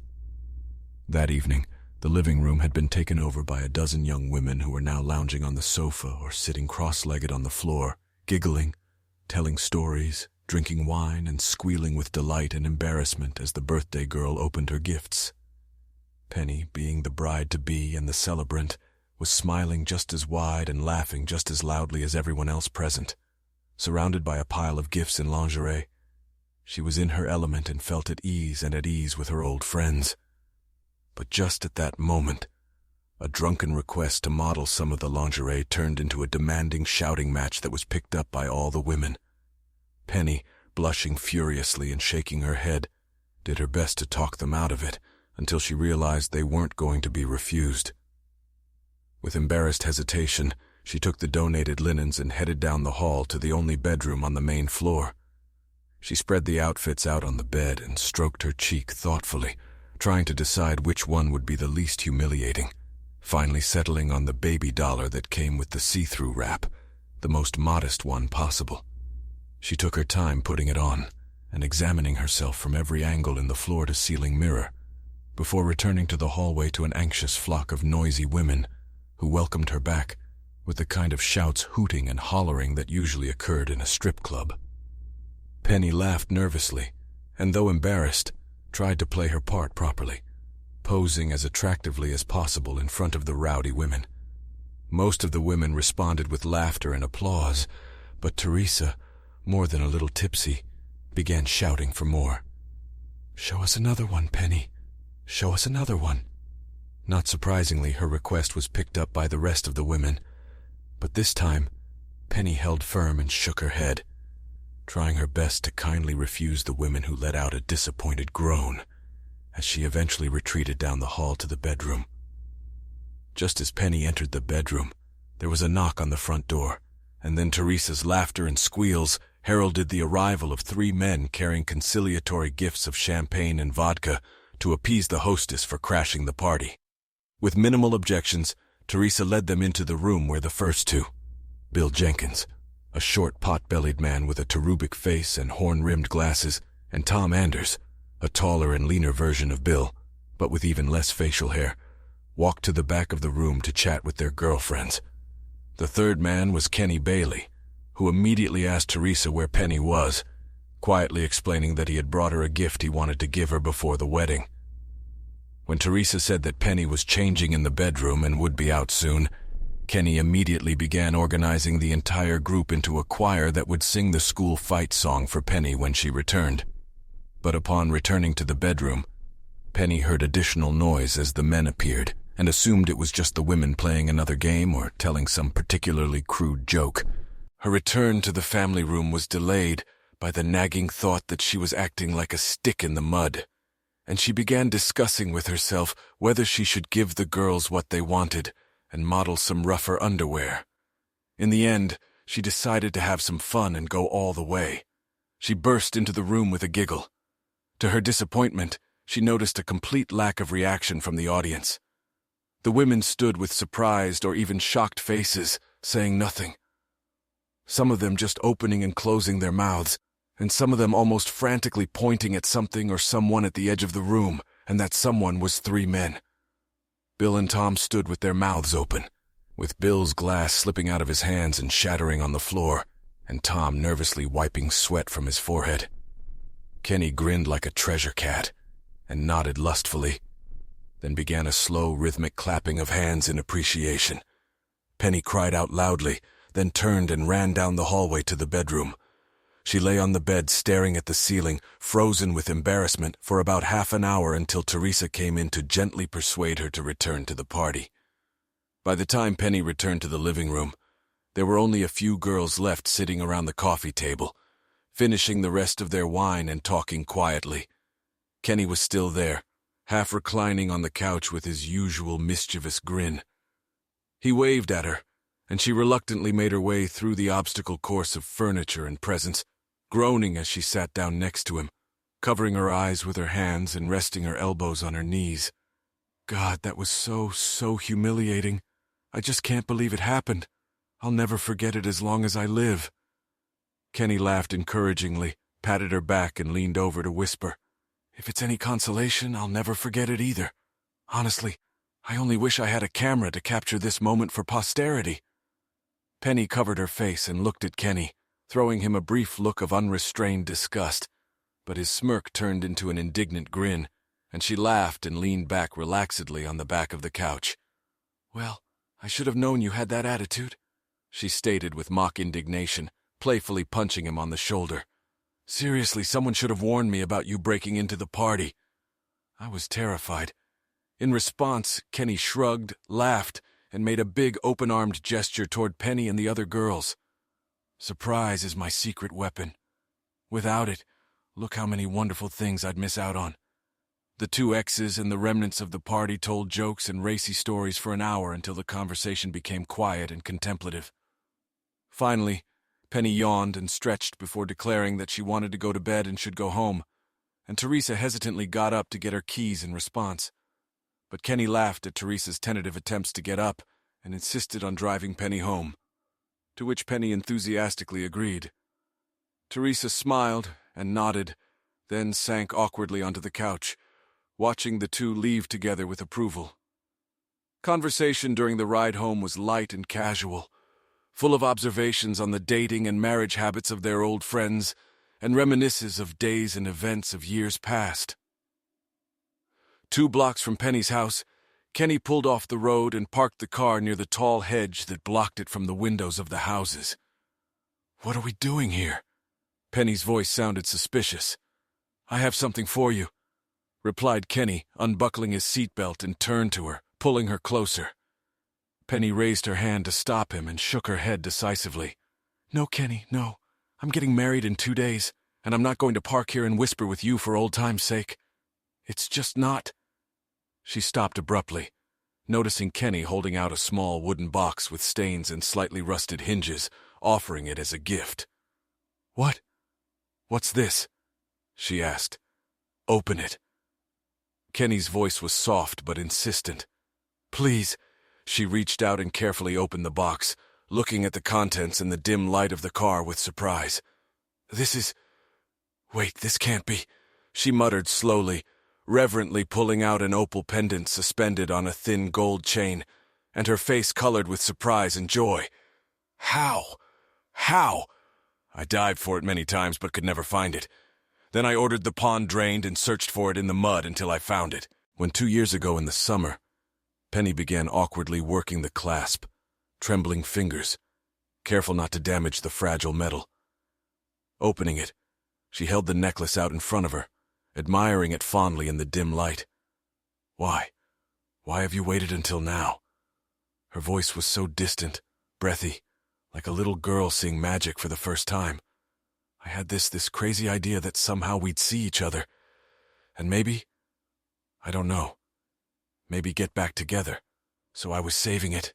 That evening, the living room had been taken over by a dozen young women who were now lounging on the sofa or sitting cross-legged on the floor, giggling, telling stories, drinking wine, and squealing with delight and embarrassment as the birthday girl opened her gifts. Penny, being the bride-to-be and the celebrant, was smiling just as wide and laughing just as loudly as everyone else present. Surrounded by a pile of gifts in lingerie, she was in her element and felt at ease with her old friends. But just at that moment, a drunken request to model some of the lingerie turned into a demanding shouting match that was picked up by all the women. Penny, blushing furiously and shaking her head, did her best to talk them out of it until she realized they weren't going to be refused. With embarrassed hesitation, she took the donated linens and headed down the hall to the only bedroom on the main floor. She spread the outfits out on the bed and stroked her cheek thoughtfully, trying to decide which one would be the least humiliating, finally settling on the baby dollar that came with the see-through wrap, the most modest one possible. She took her time putting it on and examining herself from every angle in the floor-to-ceiling mirror, before returning to the hallway to an anxious flock of noisy women who welcomed her back with the kind of shouts, hooting, and hollering that usually occurred in a strip club. Penny laughed nervously, and though embarrassed, tried to play her part properly, posing as attractively as possible in front of the rowdy women. Most of the women responded with laughter and applause, but Teresa, more than a little tipsy, began shouting for more. "Show us another one, Penny. Show us another one." Not surprisingly, her request was picked up by the rest of the women, but this time, Penny held firm and shook her head, trying her best to kindly refuse the women who let out a disappointed groan as she eventually retreated down the hall to the bedroom. Just as Penny entered the bedroom, there was a knock on the front door, and then Teresa's laughter and squeals heralded the arrival of 3 men carrying conciliatory gifts of champagne and vodka to appease the hostess for crashing the party. With minimal objections, Teresa led them into the room where the first two, Bill Jenkins, a short pot-bellied man with a cherubic face and horn-rimmed glasses, and Tom Anders, a taller and leaner version of Bill, but with even less facial hair, walked to the back of the room to chat with their girlfriends. The third man was Kenny Bailey, who immediately asked Teresa where Penny was, quietly explaining that he had brought her a gift he wanted to give her before the wedding. When Teresa said that Penny was changing in the bedroom and would be out soon, Kenny immediately began organizing the entire group into a choir that would sing the school fight song for Penny when she returned. But upon returning to the bedroom, Penny heard additional noise as the men appeared and assumed it was just the women playing another game or telling some particularly crude joke. Her return to the family room was delayed by the nagging thought that she was acting like a stick in the mud, and she began discussing with herself whether she should give the girls what they wanted and model some rougher underwear. In the end, she decided to have some fun and go all the way. She burst into the room with a giggle. To her disappointment, she noticed a complete lack of reaction from the audience. The women stood with surprised or even shocked faces, saying nothing. Some of them just opening and closing their mouths, and some of them almost frantically pointing at something or someone at the edge of the room, and that someone was 3 men. Bill and Tom stood with their mouths open, with Bill's glass slipping out of his hands and shattering on the floor, and Tom nervously wiping sweat from his forehead. Kenny grinned like a treasure cat and nodded lustfully, then began a slow, rhythmic clapping of hands in appreciation. Penny cried out loudly, then turned and ran down the hallway to the bedroom. She lay on the bed staring at the ceiling, frozen with embarrassment, for about half an hour until Teresa came in to gently persuade her to return to the party. By the time Penny returned to the living room, there were only a few girls left sitting around the coffee table, finishing the rest of their wine and talking quietly. Kenny was still there, half reclining on the couch with his usual mischievous grin. He waved at her, and she reluctantly made her way through the obstacle course of furniture and presents, groaning as she sat down next to him, covering her eyes with her hands and resting her elbows on her knees. God, that was so humiliating. I just can't believe it happened. I'll never forget it as long as I live. Kenny laughed encouragingly, patted her back, and leaned over to whisper, "If it's any consolation, I'll never forget it either. Honestly, I only wish I had a camera to capture this moment for posterity." Penny covered her face and looked at Kenny, throwing him a brief look of unrestrained disgust, but his smirk turned into an indignant grin, and she laughed and leaned back relaxedly on the back of the couch. "Well, I should have known you had that attitude," she stated with mock indignation, playfully punching him on the shoulder. "Seriously, someone should have warned me about you breaking into the party." I was terrified. In response, Kenny shrugged, laughed, and made a big open-armed gesture toward Penny and the other girls. Surprise is my secret weapon. Without it, look how many wonderful things I'd miss out on. The 2 exes and the remnants of the party told jokes and racy stories for an hour until the conversation became quiet and contemplative. Finally, Penny yawned and stretched before declaring that she wanted to go to bed and should go home, and Teresa hesitantly got up to get her keys in response. But Kenny laughed at Teresa's tentative attempts to get up and insisted on driving Penny home, to which Penny enthusiastically agreed. Teresa smiled and nodded, then sank awkwardly onto the couch, watching the two leave together with approval. Conversation during the ride home was light and casual, full of observations on the dating and marriage habits of their old friends and reminiscences of days and events of years past. 2 blocks from Penny's house, Kenny pulled off the road and parked the car near the tall hedge that blocked it from the windows of the houses. "What are we doing here?" Penny's voice sounded suspicious. "I have something for you," replied Kenny, unbuckling his seatbelt and turned to her, pulling her closer. Penny raised her hand to stop him and shook her head decisively. "No, Kenny, no. I'm getting married in 2 days, and I'm not going to park here and whisper with you for old time's sake. It's just not." She stopped abruptly, noticing Kenny holding out a small wooden box with stains and slightly rusted hinges, offering it as a gift. "What? What's this?" she asked. "Open it." Kenny's voice was soft but insistent. "Please." She reached out and carefully opened the box, looking at the contents in the dim light of the car with surprise. "This is... Wait, this can't be," she muttered slowly, reverently pulling out an opal pendant suspended on a thin gold chain, and her face colored with surprise and joy. "How? How?" "I dived for it many times but could never find it. Then I ordered the pond drained and searched for it in the mud until I found it. When 2 years ago in the summer," Penny began awkwardly working the clasp, trembling fingers, careful not to damage the fragile metal. Opening it, she held the necklace out in front of her, admiring it fondly in the dim light. "Why? Why have you waited until now?" Her voice was so distant, breathy, like a little girl seeing magic for the first time. "I had this crazy idea that somehow we'd see each other, and maybe, I don't know, maybe get back together. So I was saving it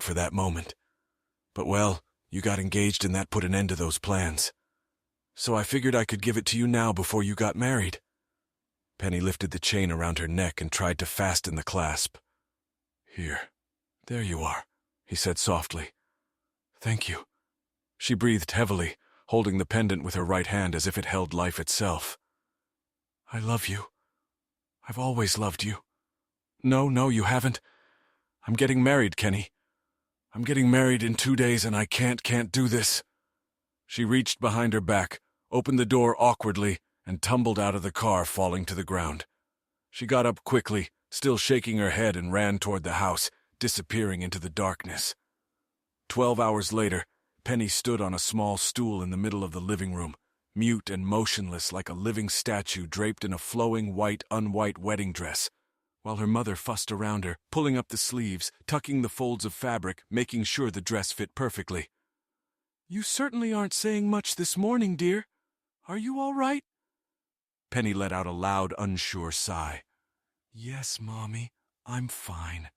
for that moment. But well, you got engaged and that put an end to those plans. So I figured I could give it to you now before you got married." Penny lifted the chain around her neck and tried to fasten the clasp. "Here, there you are," he said softly. "Thank you." She breathed heavily, holding the pendant with her right hand as if it held life itself. "I love you. I've always loved you." No, you haven't. I'm getting married, Kenny. I'm getting married in 2 days and I can't do this." She reached behind her back, opened the door awkwardly, and tumbled out of the car, falling to the ground. She got up quickly, still shaking her head, and ran toward the house, disappearing into the darkness. 12 hours later, Penny stood on a small stool in the middle of the living room, mute and motionless like a living statue draped in a flowing white wedding dress, while her mother fussed around her, pulling up the sleeves, tucking the folds of fabric, making sure the dress fit perfectly. "You certainly aren't saying much this morning, dear. Are you all right?" Penny let out a loud, unsure sigh. "Yes, Mommy, I'm fine."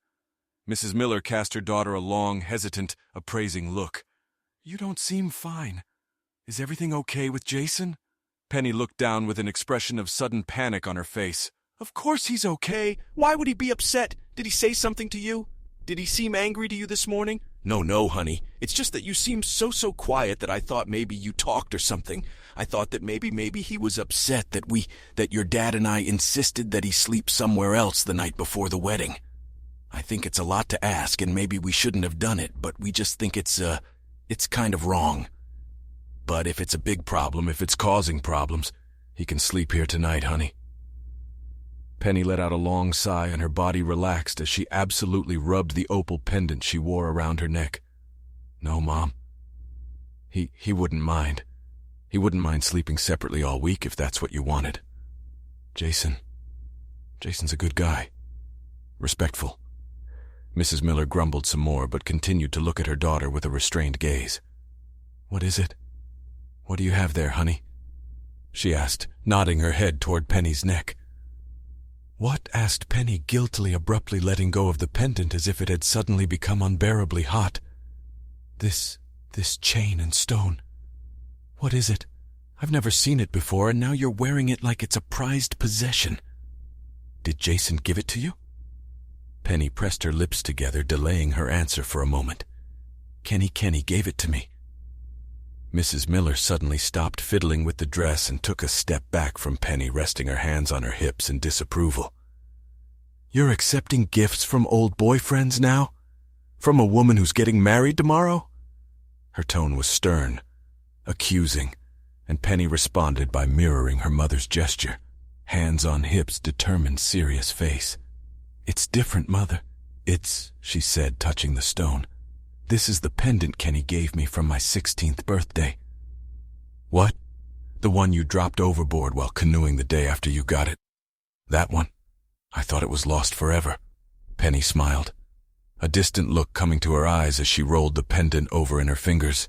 Mrs. Miller cast her daughter a long, hesitant, appraising look. "You don't seem fine. Is everything okay with Jason?" Penny looked down with an expression of sudden panic on her face. "Of course he's okay. Why would he be upset? Did he say something to you? Did he seem angry to you this morning?" No, honey. It's just that you seemed so quiet that I thought maybe you talked or something. I thought that maybe he was upset that your dad and I insisted that he sleep somewhere else the night before the wedding. I think it's a lot to ask, and maybe we shouldn't have done it, but we just think it's kind of wrong. But if it's a big problem, if it's causing problems, he can sleep here tonight, honey." Penny let out a long sigh and her body relaxed as she absolutely rubbed the opal pendant she wore around her neck. "No, Mom. He wouldn't mind. He wouldn't mind sleeping separately all week if that's what you wanted. Jason's a good guy. Respectful." Mrs. Miller grumbled some more but continued to look at her daughter with a restrained gaze. "What is it? What do you have there, honey?" she asked, nodding her head toward Penny's neck. "What?" asked Penny, guiltily, abruptly letting go of the pendant as if it had suddenly become unbearably hot. This chain and stone. What is it? I've never seen it before, and now you're wearing it like it's a prized possession. Did Jason give it to you? Penny pressed her lips together, delaying her answer for a moment. Kenny gave it to me. Mrs. Miller suddenly stopped fiddling with the dress and took a step back from Penny, resting her hands on her hips in disapproval. You're accepting gifts from old boyfriends now? From a woman who's getting married tomorrow? Her tone was stern, accusing, and Penny responded by mirroring her mother's gesture, hands on hips, determined, serious face. It's different, Mother. She said, touching the stone. This is the pendant Kenny gave me from my 16th birthday. What? The one you dropped overboard while canoeing the day after you got it? That one? I thought it was lost forever. Penny smiled, a distant look coming to her eyes as she rolled the pendant over in her fingers.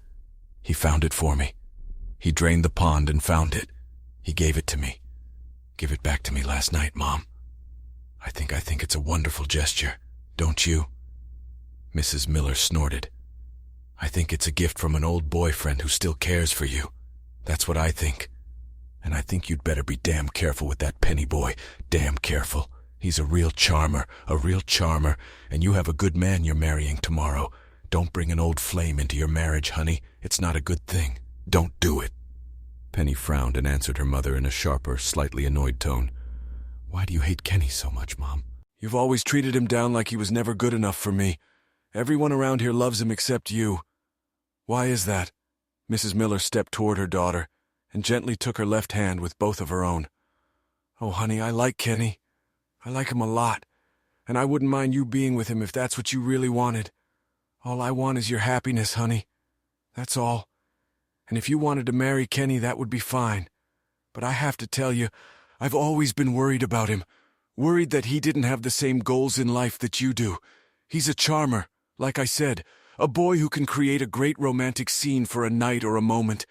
He found it for me. He drained the pond and found it. He gave it to me. Give it back to me last night, Mom. I think it's a wonderful gesture, don't you? Mrs. Miller snorted. I think it's a gift from an old boyfriend who still cares for you. That's what I think. And I think you'd better be damn careful with that Penny boy. Damn careful. He's a real charmer, and you have a good man you're marrying tomorrow. Don't bring an old flame into your marriage, honey. It's not a good thing. Don't do it. Penny frowned and answered her mother in a sharper, slightly annoyed tone. Why do you hate Kenny so much, Mom? You've always treated him down like he was never good enough for me. Everyone around here loves him except you. Why is that? Mrs. Miller stepped toward her daughter and gently took her left hand with both of her own. Oh, honey, I like Kenny. I like him a lot, and I wouldn't mind you being with him if that's what you really wanted. All I want is your happiness, honey. That's all. And if you wanted to marry Kenny, that would be fine. But I have to tell you, I've always been worried about him. Worried that he didn't have the same goals in life that you do. He's a charmer, like I said, a boy who can create a great romantic scene for a night or a moment,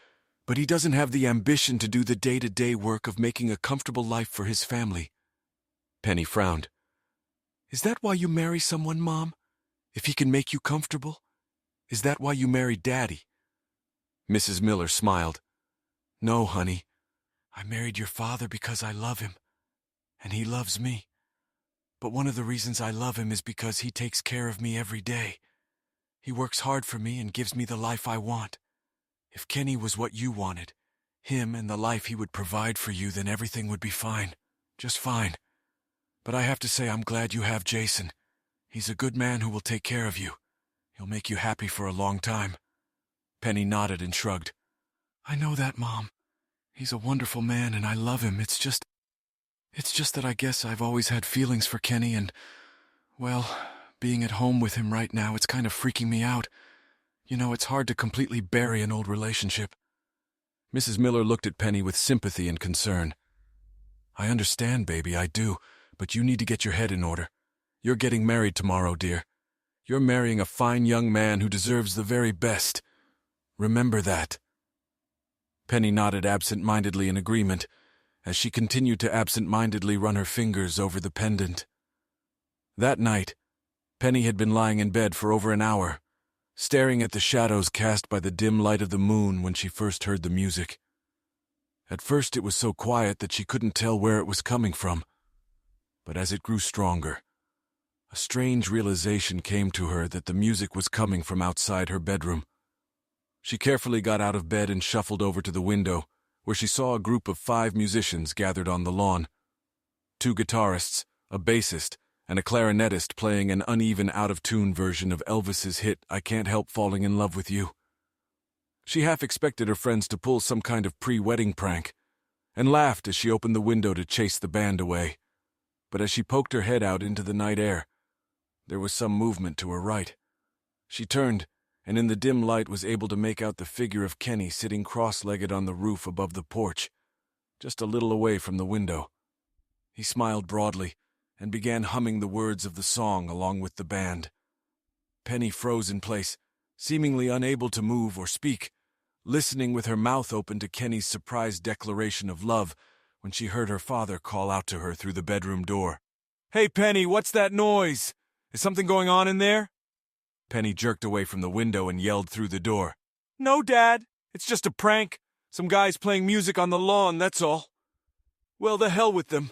but he doesn't have the ambition to do the day-to-day work of making a comfortable life for his family. Penny frowned. Is that why you marry someone, Mom? If he can make you comfortable? Is that why you married Daddy? Mrs. Miller smiled. No, honey. I married your father because I love him, and he loves me. But one of the reasons I love him is because he takes care of me every day. He works hard for me and gives me the life I want. If Kenny was what you wanted, him and the life he would provide for you, then everything would be fine. Just fine. But I have to say I'm glad you have Jason. He's a good man who will take care of you. He'll make you happy for a long time. Penny nodded and shrugged. I know that, Mom. He's a wonderful man and I love him. It's just that I guess I've always had feelings for Kenny and, well, being at home with him right now, it's kind of freaking me out. You know, it's hard to completely bury an old relationship. Mrs. Miller looked at Penny with sympathy and concern. I understand, baby, I do, but you need to get your head in order. You're getting married tomorrow, dear. You're marrying a fine young man who deserves the very best. Remember that. Penny nodded absent-mindedly in agreement, as she continued to absent-mindedly run her fingers over the pendant. That night, Penny had been lying in bed for over an hour, staring at the shadows cast by the dim light of the moon when she first heard the music. At first it was so quiet that she couldn't tell where it was coming from, but as it grew stronger, a strange realization came to her that the music was coming from outside her bedroom. She carefully got out of bed and shuffled over to the window, where she saw a group of 5 musicians gathered on the lawn. 2 guitarists, a bassist, and a clarinetist playing an uneven, out-of-tune version of Elvis's hit, I Can't Help Falling in Love with You. She half expected her friends to pull some kind of pre-wedding prank, and laughed as she opened the window to chase the band away. But as she poked her head out into the night air, there was some movement to her right. She turned, and in the dim light was able to make out the figure of Kenny sitting cross-legged on the roof above the porch, just a little away from the window. He smiled broadly and began humming the words of the song along with the band. Penny froze in place, seemingly unable to move or speak, listening with her mouth open to Kenny's surprised declaration of love when she heard her father call out to her through the bedroom door. Hey, Penny, what's that noise? Is something going on in there? Penny jerked away from the window and yelled through the door. No, Dad. It's just a prank. Some guys playing music on the lawn, that's all. Well, the hell with them.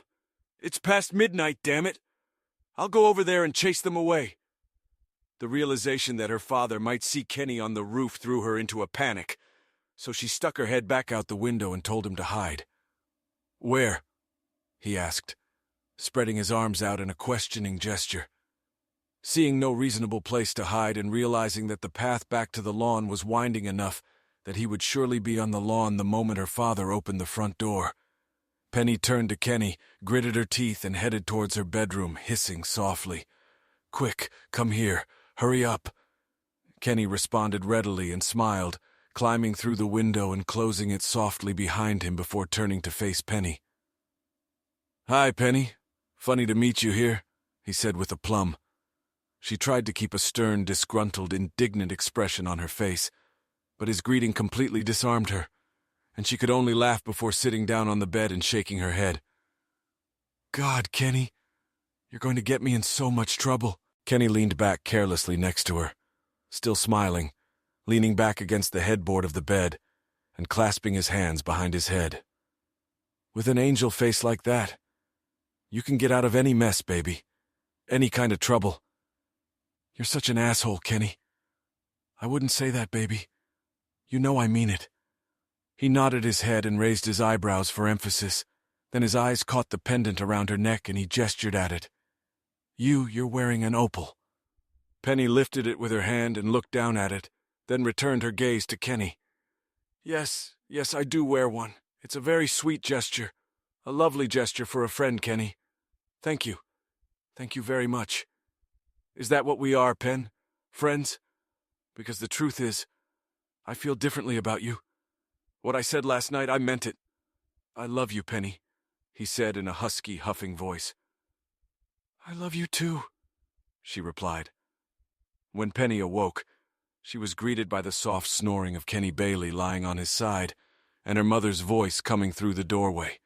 It's past midnight, damn it. I'll go over there and chase them away. The realization that her father might see Kenny on the roof threw her into a panic, so she stuck her head back out the window and told him to hide. Where? He asked, spreading his arms out in a questioning gesture. Seeing no reasonable place to hide and realizing that the path back to the lawn was winding enough that he would surely be on the lawn the moment her father opened the front door, Penny turned to Kenny, gritted her teeth, and headed towards her bedroom, hissing softly. "Quick, come here. Hurry up." Kenny responded readily and smiled, climbing through the window and closing it softly behind him before turning to face Penny. "Hi, Penny. Funny to meet you here," he said with aplomb. She tried to keep a stern, disgruntled, indignant expression on her face, but his greeting completely disarmed her, and she could only laugh before sitting down on the bed and shaking her head. "God, Kenny, you're going to get me in so much trouble." Kenny leaned back carelessly next to her, still smiling, leaning back against the headboard of the bed and clasping his hands behind his head. "With an angel face like that, you can get out of any mess, baby. Any kind of trouble. You're such an asshole, Kenny." "I wouldn't say that, baby. You know I mean it." He nodded his head and raised his eyebrows for emphasis. Then his eyes caught the pendant around her neck and he gestured at it. You're wearing an opal." Penny lifted it with her hand and looked down at it, then returned her gaze to Kenny. Yes, I do wear one. It's a very sweet gesture. A lovely gesture for a friend, Kenny. Thank you. Thank you very much. Is that what we are, Pen? Friends? Because the truth is, I feel differently about you. What I said last night, I meant it. I love you, Penny," he said in a husky, huffing voice. "I love you too," she replied. When Penny awoke, she was greeted by the soft snoring of Kenny Bailey lying on his side, and her mother's voice coming through the doorway.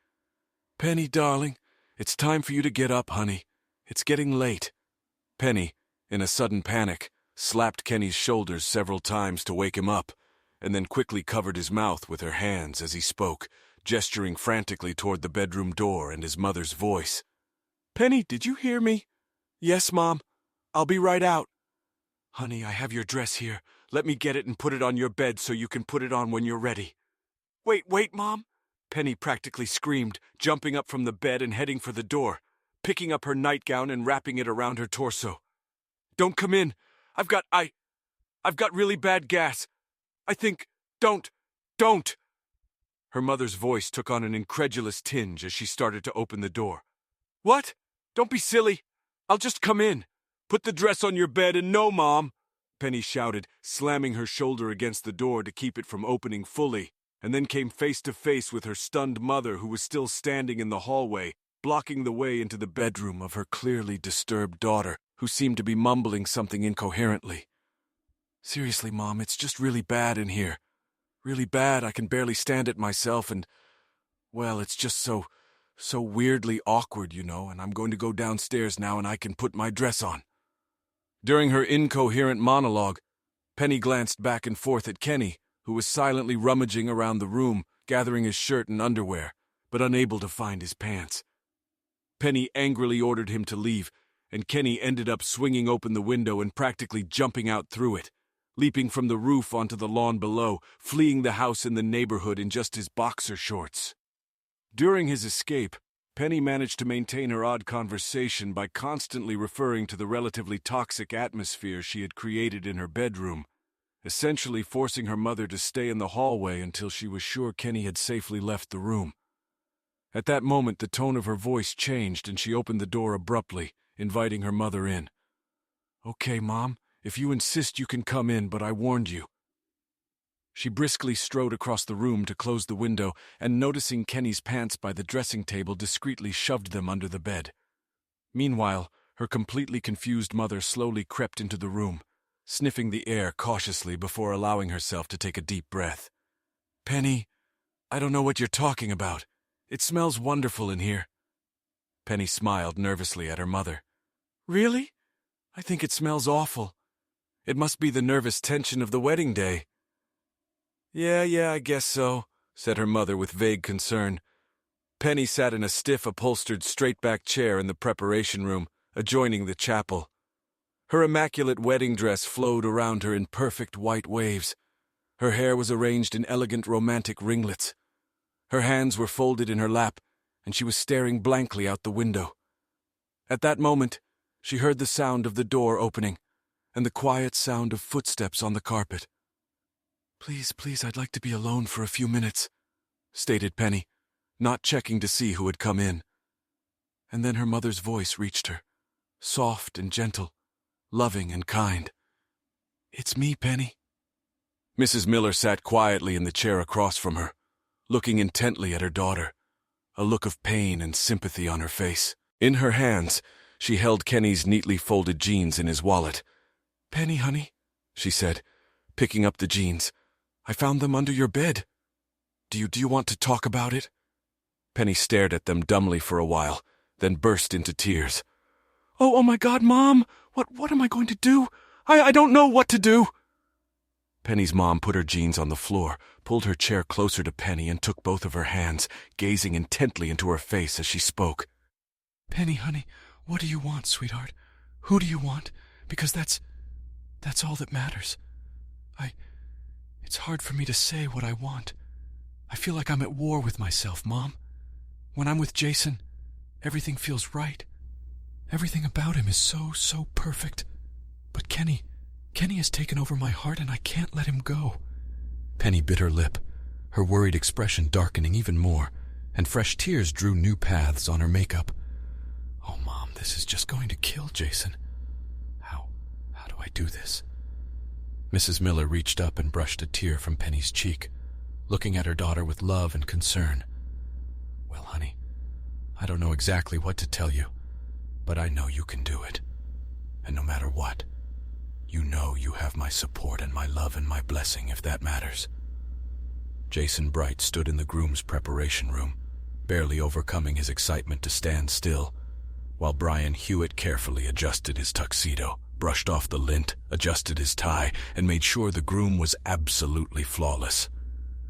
"Penny, darling, it's time for you to get up, honey. It's getting late." Penny, in a sudden panic, slapped Kenny's shoulders several times to wake him up, and then quickly covered his mouth with her hands as he spoke, gesturing frantically toward the bedroom door and his mother's voice. "Penny, did you hear me?" "Yes, Mom. I'll be right out." "Honey, I have your dress here. Let me get it and put it on your bed so you can put it on when you're ready." Wait, Mom," Penny practically screamed, jumping up from the bed and heading for the door, picking up her nightgown and wrapping it around her torso. "Don't come in. I've got really bad gas. I think, don't. Her mother's voice took on an incredulous tinge as she started to open the door. "What? Don't be silly. I'll just come in. Put the dress on your bed and no, Mom," Penny shouted, slamming her shoulder against the door to keep it from opening fully, and then came face to face with her stunned mother who was still standing in the hallway, blocking the way into the bedroom of her clearly disturbed daughter, who seemed to be mumbling something incoherently. "Seriously, Mom, it's just really bad in here. Really bad, I can barely stand it myself, and, well, it's just so weirdly awkward, you know, and I'm going to go downstairs now and I can put my dress on." During her incoherent monologue, Penny glanced back and forth at Kenny, who was silently rummaging around the room, gathering his shirt and underwear, but unable to find his pants. Penny angrily ordered him to leave, and Kenny ended up swinging open the window and practically jumping out through it, leaping from the roof onto the lawn below, fleeing the house in the neighborhood in just his boxer shorts. During his escape, Penny managed to maintain her odd conversation by constantly referring to the relatively toxic atmosphere she had created in her bedroom, essentially forcing her mother to stay in the hallway until she was sure Kenny had safely left the room. At that moment, the tone of her voice changed and she opened the door abruptly, inviting her mother in. "Okay, Mom, if you insist you can come in, but I warned you." She briskly strode across the room to close the window and, noticing Kenny's pants by the dressing table, discreetly shoved them under the bed. Meanwhile, her completely confused mother slowly crept into the room, sniffing the air cautiously before allowing herself to take a deep breath. "Penny, I don't know what you're talking about. It smells wonderful in here." Penny smiled nervously at her mother. "Really? I think it smells awful. It must be the nervous tension of the wedding day." Yeah, I guess so," said her mother with vague concern. Penny sat in a stiff, upholstered, straight-back chair in the preparation room, adjoining the chapel. Her immaculate wedding dress flowed around her in perfect white waves. Her hair was arranged in elegant romantic ringlets. Her hands were folded in her lap, and she was staring blankly out the window. At that moment, she heard the sound of the door opening, and the quiet sound of footsteps on the carpet. "Please, please, I'd like to be alone for a few minutes," stated Penny, not checking to see who had come in. And then her mother's voice reached her, soft and gentle, loving and kind. "It's me, Penny." Mrs. Miller sat quietly in the chair across from her, looking intently at her daughter, a look of pain and sympathy on her face. In her hands, she held Kenny's neatly folded jeans in his wallet. "Penny, honey," she said, picking up the jeans, "I found them under your bed. Do you want to talk about it?" Penny stared at them dumbly for a while, then burst into tears. Oh my God, Mom! What am I going to do? I don't know what to do!" Penny's mom put her jeans on the floor, pulled her chair closer to Penny, and took both of her hands, gazing intently into her face as she spoke. "Penny, honey, what do you want, sweetheart? Who do you want? Because that's all that matters. It's hard for me to say what I want. I feel like I'm at war with myself, Mom. When I'm with Jason, everything feels right. Everything about him is so perfect. But Kenny has taken over my heart, and I can't let him go." Penny bit her lip, her worried expression darkening even more, and fresh tears drew new paths on her makeup. "Oh, Mom, this is just going to kill Jason. How do I do this?" Mrs. Miller reached up and brushed a tear from Penny's cheek, looking at her daughter with love and concern. "Well, honey, I don't know exactly what to tell you, but I know you can do it. And no matter what, you know you have my support and my love and my blessing, if that matters." Jason Bright stood in the groom's preparation room, barely overcoming his excitement to stand still, while Brian Hewitt carefully adjusted his tuxedo, brushed off the lint, adjusted his tie, and made sure the groom was absolutely flawless.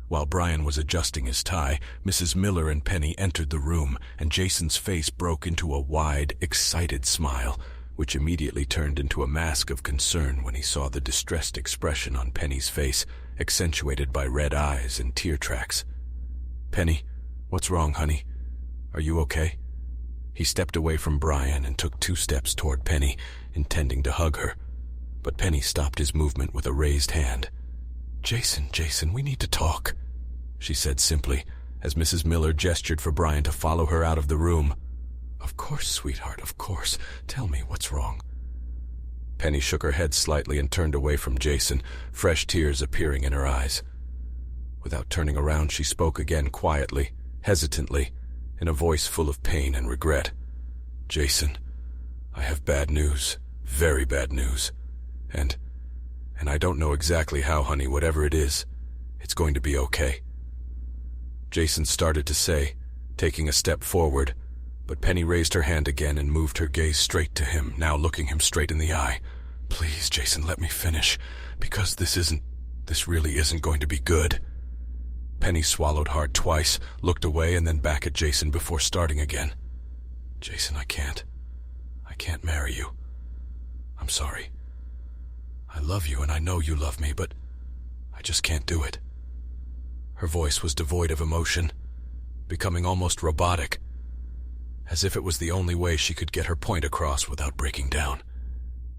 While Brian was adjusting his tie, Mrs. Miller and Penny entered the room, and Jason's face broke into a wide, excited smile, which immediately turned into a mask of concern when he saw the distressed expression on Penny's face, accentuated by red eyes and tear tracks. "Penny, what's wrong, honey? Are you okay?" He stepped away from Brian and took 2 steps toward Penny, intending to hug her, but Penny stopped his movement with a raised hand. Jason, we need to talk," she said simply, as Mrs. Miller gestured for Brian to follow her out of the room. "Of course, sweetheart, of course. Tell me, what's wrong?" Penny shook her head slightly and turned away from Jason, fresh tears appearing in her eyes. Without turning around, she spoke again quietly, hesitantly, in a voice full of pain and regret. "Jason, I have bad news, very bad news, and I don't know exactly how, honey, whatever it is, it's going to be okay." Jason started to say, taking a step forward, but Penny raised her hand again and moved her gaze straight to him, now looking him straight in the eye. "Please, Jason, let me finish, because this really isn't going to be good." Penny swallowed hard twice, looked away, and then back at Jason before starting again. "Jason, I can't marry you. I'm sorry. I love you and I know you love me, but I just can't do it." Her voice was devoid of emotion, becoming almost robotic, as if it was the only way she could get her point across without breaking down.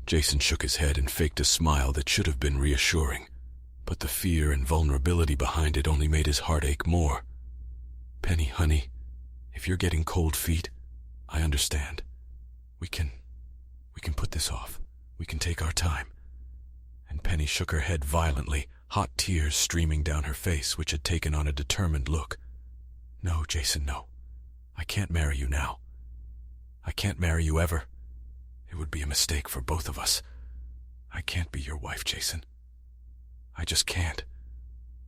Jason shook his head and faked a smile that should have been reassuring, but the fear and vulnerability behind it only made his heart ache more. "Penny, honey, if you're getting cold feet, I understand. We can put this off. We can take our time." And Penny shook her head violently, hot tears streaming down her face, which had taken on a determined look. "No, Jason, no. I can't marry you now. I can't marry you ever. It would be a mistake for both of us. I can't be your wife, Jason. I just can't.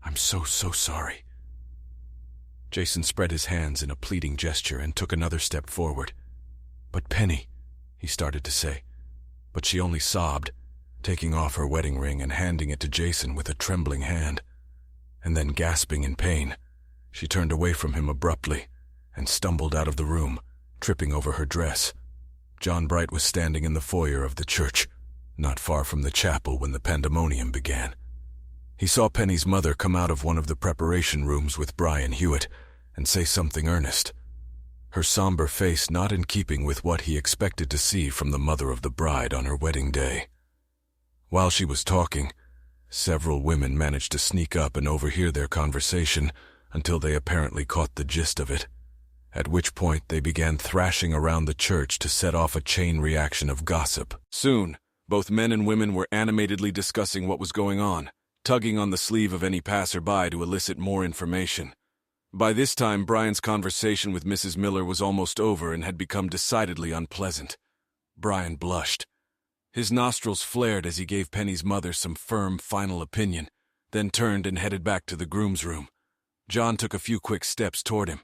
I'm so sorry." Jason spread his hands in a pleading gesture and took another step forward. "But Penny," he started to say, but she only sobbed, taking off her wedding ring and handing it to Jason with a trembling hand, and then gasping in pain, She turned away from him abruptly and stumbled out of the room, tripping over her dress. John Bright was standing in the foyer of the church, not far from the chapel when the pandemonium began. He saw Penny's mother come out of one of the preparation rooms with Brian Hewitt and say something earnest, her somber face not in keeping with what he expected to see from the mother of the bride on her wedding day. While she was talking, several women managed to sneak up and overhear their conversation until they apparently caught the gist of it, at which point they began thrashing around the church to set off a chain reaction of gossip. Soon, both men and women were animatedly discussing what was going on, tugging on the sleeve of any passerby to elicit more information. By this time, Brian's conversation with Mrs. Miller was almost over and had become decidedly unpleasant. Brian blushed. His nostrils flared as he gave Penny's mother some firm, final opinion, then turned and headed back to the groom's room. John took a few quick steps toward him.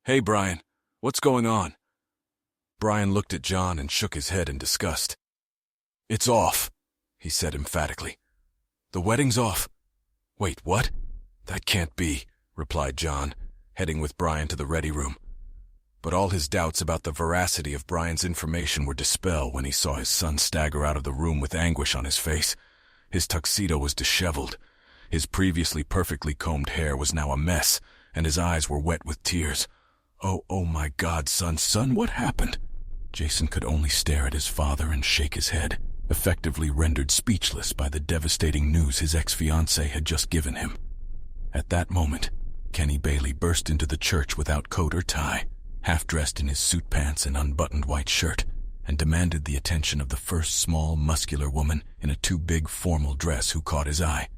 "Hey, Brian, what's going on?" Brian looked at John and shook his head in disgust. "It's off," he said emphatically. "The wedding's off." "Wait, what? That can't be," replied John, heading with Brian to the ready room. But all his doubts about the veracity of Brian's information were dispelled when he saw his son stagger out of the room with anguish on his face. His tuxedo was disheveled. His previously perfectly combed hair was now a mess, and his eyes were wet with tears. Oh my God, son, what happened?" Jason could only stare at his father and shake his head, effectively rendered speechless by the devastating news his ex-fiancée had just given him. At that moment, Kenny Bailey burst into the church without coat or tie, half-dressed in his suit pants and unbuttoned white shirt, and demanded the attention of the first small, muscular woman in a too-big formal dress who caught his eye.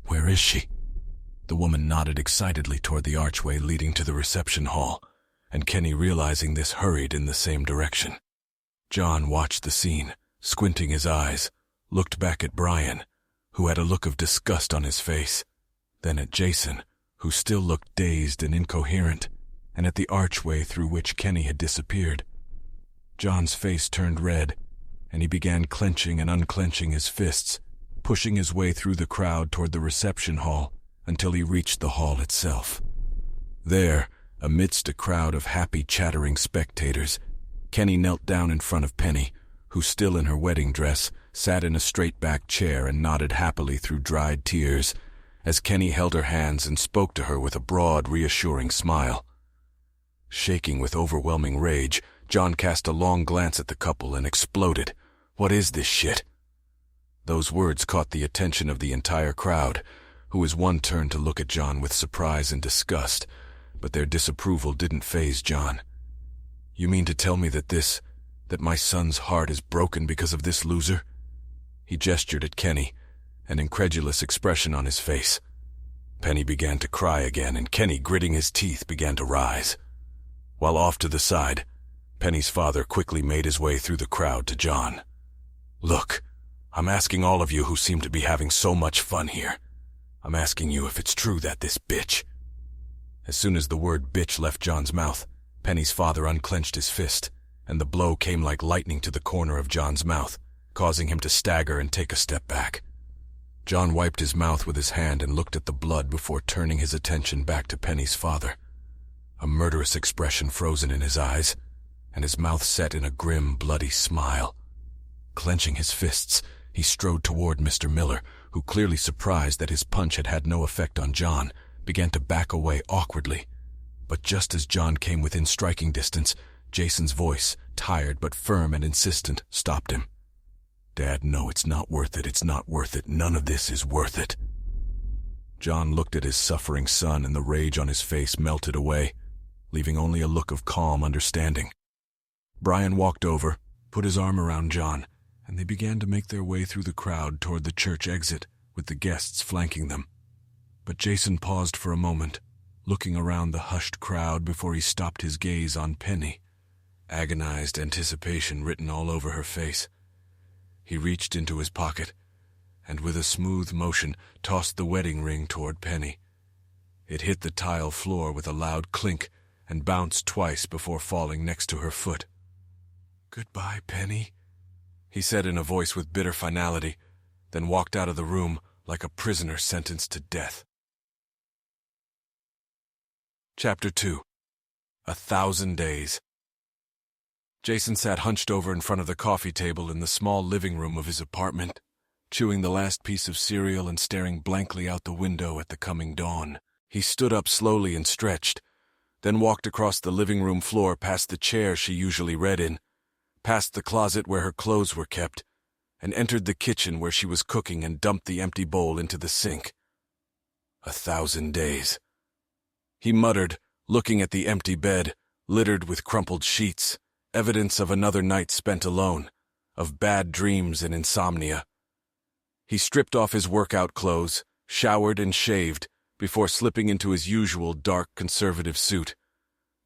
"Where is she?" The woman nodded excitedly toward the archway leading to the reception hall, and Kenny, realizing this, hurried in the same direction. John watched the scene, squinting his eyes, looked back at Brian, who had a look of disgust on his face, then at Jason, who still looked dazed and incoherent, and at the archway through which Kenny had disappeared. John's face turned red, and he began clenching and unclenching his fists, pushing his way through the crowd toward the reception hall until he reached the hall itself. There, amidst a crowd of happy, chattering spectators, Kenny knelt down in front of Penny, who, still in her wedding dress, sat in a straight-back chair and nodded happily through dried tears as Kenny held her hands and spoke to her with a broad, reassuring smile. Shaking with overwhelming rage, John cast a long glance at the couple and exploded. "What is this shit?" Those words caught the attention of the entire crowd, who as one turned to look at John with surprise and disgust, but their disapproval didn't faze John. "You mean to tell me that my son's heart is broken because of this loser?" He gestured at Kenny, an incredulous expression on his face. Penny began to cry again, and Kenny, gritting his teeth, began to rise. While off to the side, Penny's father quickly made his way through the crowd to John. "Look, I'm asking all of you who seem to be having so much fun here. I'm asking you if it's true that this bitch..." As soon as the word bitch left John's mouth, Penny's father unclenched his fist, and the blow came like lightning to the corner of John's mouth, causing him to stagger and take a step back. John wiped his mouth with his hand and looked at the blood before turning his attention back to Penny's father. A murderous expression frozen in his eyes, and his mouth set in a grim, bloody smile. Clenching his fists, he strode toward Mr. Miller, who, clearly surprised that his punch had had no effect on John, began to back away awkwardly. But just as John came within striking distance, Jason's voice, tired but firm and insistent, stopped him. "Dad, no, it's not worth it. It's not worth it. None of this is worth it." John looked at his suffering son, and the rage on his face melted away, leaving only a look of calm understanding. Brian walked over, put his arm around John, and they began to make their way through the crowd toward the church exit, with the guests flanking them. But Jason paused for a moment, looking around the hushed crowd before he stopped his gaze on Penny, agonized anticipation written all over her face. He reached into his pocket, and with a smooth motion tossed the wedding ring toward Penny. It hit the tile floor with a loud clink and bounced twice before falling next to her foot. "Goodbye, Penny," he said in a voice with bitter finality, then walked out of the room like a prisoner sentenced to death. Chapter 2. 1,000 Days. Jason sat hunched over in front of the coffee table in the small living room of his apartment, chewing the last piece of cereal and staring blankly out the window at the coming dawn. He stood up slowly and stretched, then walked across the living room floor past the chair she usually read in, past the closet where her clothes were kept, and entered the kitchen where she was cooking and dumped the empty bowl into the sink. 1,000 days. He muttered, looking at the empty bed, littered with crumpled sheets, evidence of another night spent alone, of bad dreams and insomnia. He stripped off his workout clothes, showered and shaved, before slipping into his usual dark conservative suit,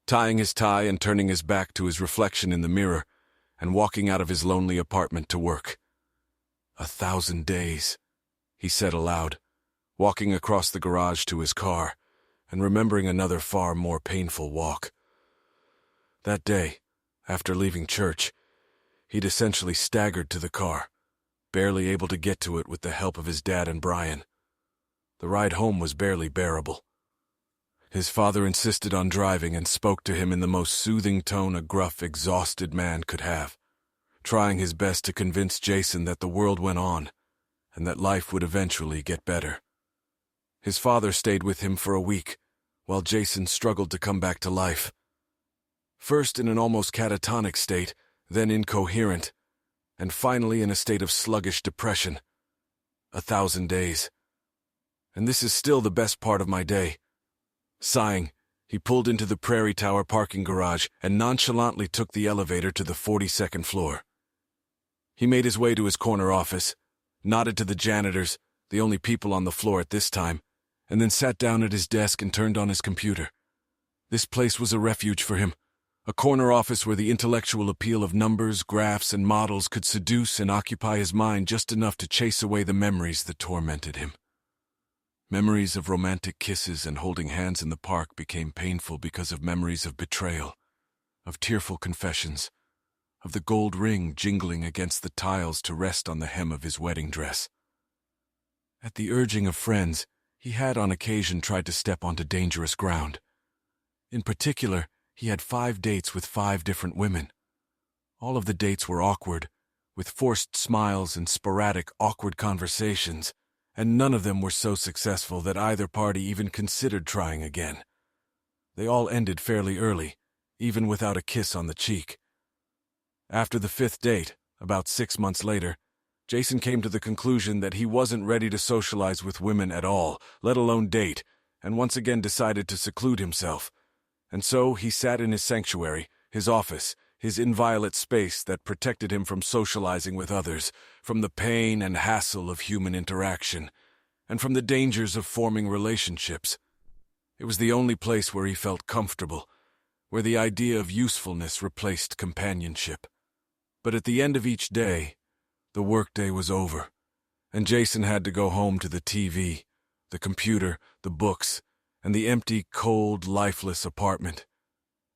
tying his tie and turning his back to his reflection in the mirror, and walking out of his lonely apartment to work. 1,000 days, he said aloud, walking across the garage to his car, and remembering another far more painful walk. That day, after leaving church, he'd essentially staggered to the car, barely able to get to it with the help of his dad and Brian. The ride home was barely bearable. His father insisted on driving and spoke to him in the most soothing tone a gruff, exhausted man could have, trying his best to convince Jason that the world went on and that life would eventually get better. His father stayed with him for a week, while Jason struggled to come back to life. First in an almost catatonic state, then incoherent, and finally in a state of sluggish depression. 1,000 days. And this is still the best part of my day. Sighing, he pulled into the Prairie Tower parking garage and nonchalantly took the elevator to the 42nd floor. He made his way to his corner office, nodded to the janitors, the only people on the floor at this time, and then sat down at his desk and turned on his computer. This place was a refuge for him, a corner office where the intellectual appeal of numbers, graphs, and models could seduce and occupy his mind just enough to chase away the memories that tormented him. Memories of romantic kisses and holding hands in the park became painful because of memories of betrayal, of tearful confessions, of the gold ring jingling against the tiles to rest on the hem of his wedding dress. At the urging of friends, he had on occasion tried to step onto dangerous ground. In particular, he had 5 dates with 5 different women. All of the dates were awkward, with forced smiles and sporadic, awkward conversations, and none of them were so successful that either party even considered trying again. They all ended fairly early, even without a kiss on the cheek. After the 5th date, about 6 months later, Jason came to the conclusion that he wasn't ready to socialize with women at all, let alone date, and once again decided to seclude himself. And so he sat in his sanctuary, his office, his inviolate space that protected him from socializing with others, from the pain and hassle of human interaction, and from the dangers of forming relationships. It was the only place where he felt comfortable, where the idea of usefulness replaced companionship. But at the end of each day, the workday was over, and Jason had to go home to the TV, the computer, the books, and the empty, cold, lifeless apartment.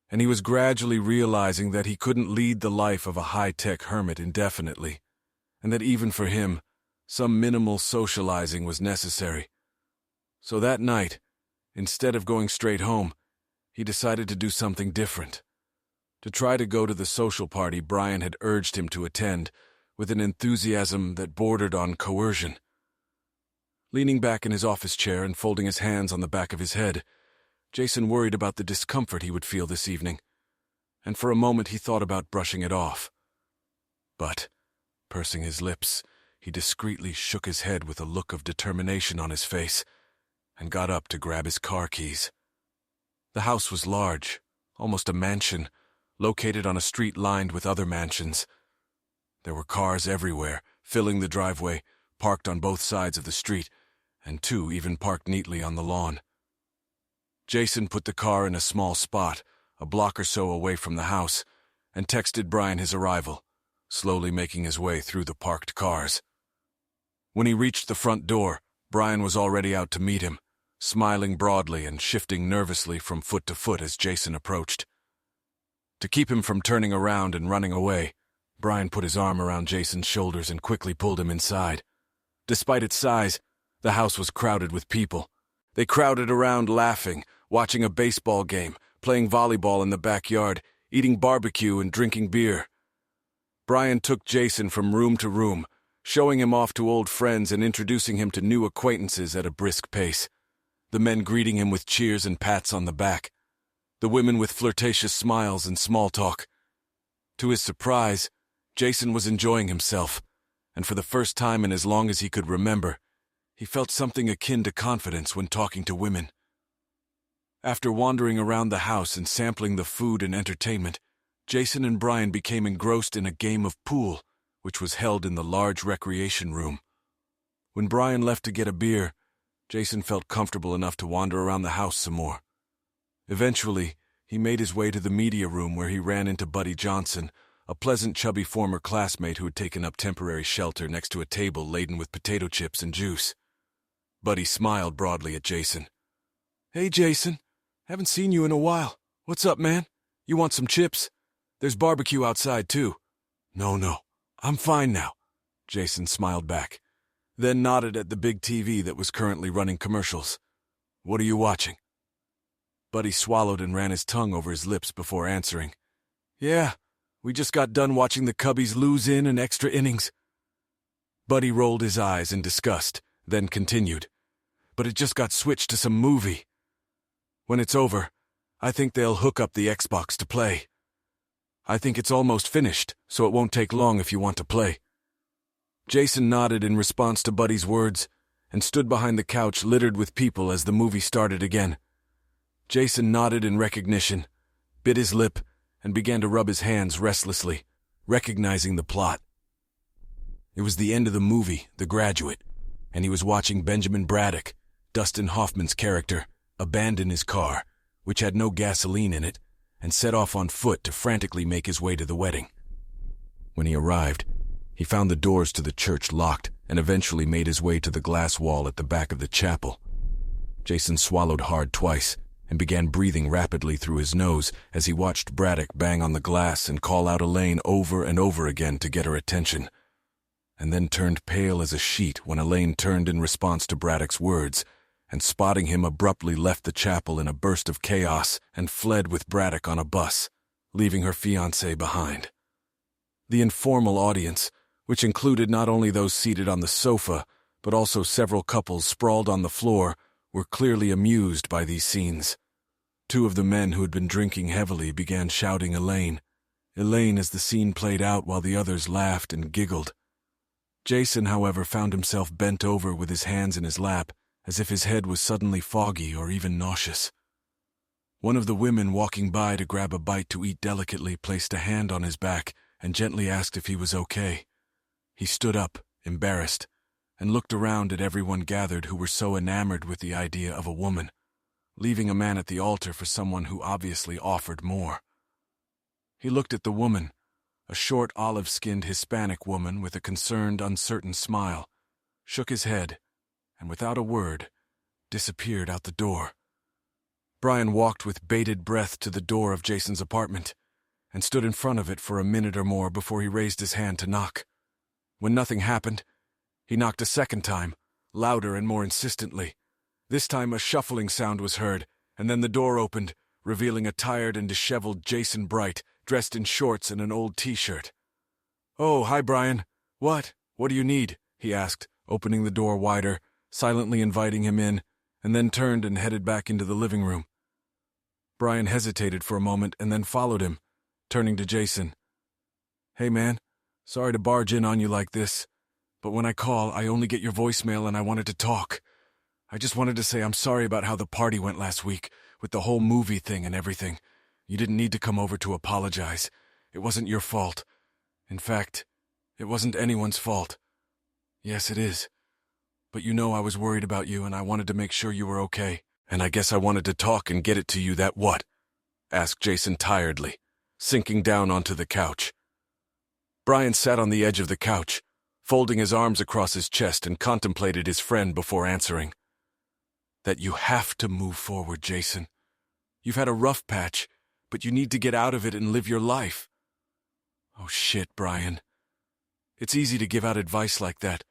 And he was gradually realizing that he couldn't lead the life of a high-tech hermit indefinitely, and that even for him, some minimal socializing was necessary. So that night, instead of going straight home, he decided to do something different. To try to go to the social party Brian had urged him to attend, with an enthusiasm that bordered on coercion. Leaning back in his office chair and folding his hands on the back of his head, Jason worried about the discomfort he would feel this evening, and for a moment he thought about brushing it off. But, pursing his lips, he discreetly shook his head with a look of determination on his face, and got up to grab his car keys. The house was large, almost a mansion, located on a street lined with other mansions. There were cars everywhere, filling the driveway, parked on both sides of the street, and 2 even parked neatly on the lawn. Jason put the car in a small spot, a block or so away from the house, and texted Brian his arrival, slowly making his way through the parked cars. When he reached the front door, Brian was already out to meet him, smiling broadly and shifting nervously from foot to foot as Jason approached. To keep him from turning around and running away, Brian put his arm around Jason's shoulders and quickly pulled him inside. Despite its size, the house was crowded with people. They crowded around laughing, watching a baseball game, playing volleyball in the backyard, eating barbecue and drinking beer. Brian took Jason from room to room, showing him off to old friends and introducing him to new acquaintances at a brisk pace. The men greeting him with cheers and pats on the back. The women with flirtatious smiles and small talk. To his surprise, Jason was enjoying himself, and for the first time in as long as he could remember, he felt something akin to confidence when talking to women. After wandering around the house and sampling the food and entertainment, Jason and Brian became engrossed in a game of pool, which was held in the large recreation room. When Brian left to get a beer, Jason felt comfortable enough to wander around the house some more. Eventually, he made his way to the media room where he ran into Buddy Johnson, a pleasant, chubby former classmate who had taken up temporary shelter next to a table laden with potato chips and juice. Buddy smiled broadly at Jason. "Hey, Jason. Haven't seen you in a while. What's up, man? You want some chips? There's barbecue outside, too." No. I'm fine now," Jason smiled back, then nodded at the big TV that was currently running commercials. "What are you watching?" Buddy swallowed and ran his tongue over his lips before answering. "Yeah, we just got done watching the Cubbies lose in extra innings." Buddy rolled his eyes in disgust, then continued. "But it just got switched to some movie. When it's over, I think they'll hook up the Xbox to play. I think it's almost finished, so it won't take long if you want to play." Jason nodded in response to Buddy's words and stood behind the couch littered with people as the movie started again. Jason nodded in recognition, bit his lip, and began to rub his hands restlessly, recognizing the plot. It was the end of the movie, The Graduate, and he was watching Benjamin Braddock, Dustin Hoffman's character, abandon his car, which had no gasoline in it, and set off on foot to frantically make his way to the wedding. When he arrived, he found the doors to the church locked and eventually made his way to the glass wall at the back of the chapel. Jason swallowed hard twice and began breathing rapidly through his nose as he watched Braddock bang on the glass and call out Elaine over and over again to get her attention, and then turned pale as a sheet when Elaine turned in response to Braddock's words, and spotting him abruptly left the chapel in a burst of chaos and fled with Braddock on a bus, leaving her fiancé behind. The informal audience, which included not only those seated on the sofa, but also several couples sprawled on the floor, were clearly amused by these scenes. Two of the men who had been drinking heavily began shouting Elaine as the scene played out while the others laughed and giggled. Jason, however, found himself bent over with his hands in his lap, as if his head was suddenly foggy or even nauseous. One of the women walking by to grab a bite to eat delicately placed a hand on his back and gently asked if he was okay. He stood up, embarrassed, and looked around at everyone gathered who were so enamored with the idea of a woman, leaving a man at the altar for someone who obviously offered more. He looked at the woman, a short, olive-skinned Hispanic woman with a concerned, uncertain smile, shook his head, and without a word, disappeared out the door. Brian walked with bated breath to the door of Jason's apartment and stood in front of it for a minute or more before he raised his hand to knock. When nothing happened, he knocked a second time, louder and more insistently. This time a shuffling sound was heard, and then the door opened, revealing a tired and disheveled Jason Bright, dressed in shorts and an old t-shirt. "Oh, hi, Brian. What do you need?" he asked, opening the door wider, silently inviting him in, and then turned and headed back into the living room. Brian hesitated for a moment and then followed him, turning to Jason. "Hey, man, sorry to barge in on you like this, but when I call, I only get your voicemail and I wanted to talk. I just wanted to say I'm sorry about how the party went last week, with the whole movie thing and everything. You didn't need to come over to apologize. It wasn't your fault. In fact, it wasn't anyone's fault. Yes, it is. But you know I was worried about you and I wanted to make sure you were okay. And I guess I wanted to talk and get it to you that what?" asked Jason tiredly, sinking down onto the couch. Brian sat on the edge of the couch, folding his arms across his chest and contemplated his friend before answering. "That you have to move forward, Jason. You've had a rough patch, but you need to get out of it and live your life." "Oh shit, Brian. It's easy to give out advice like that,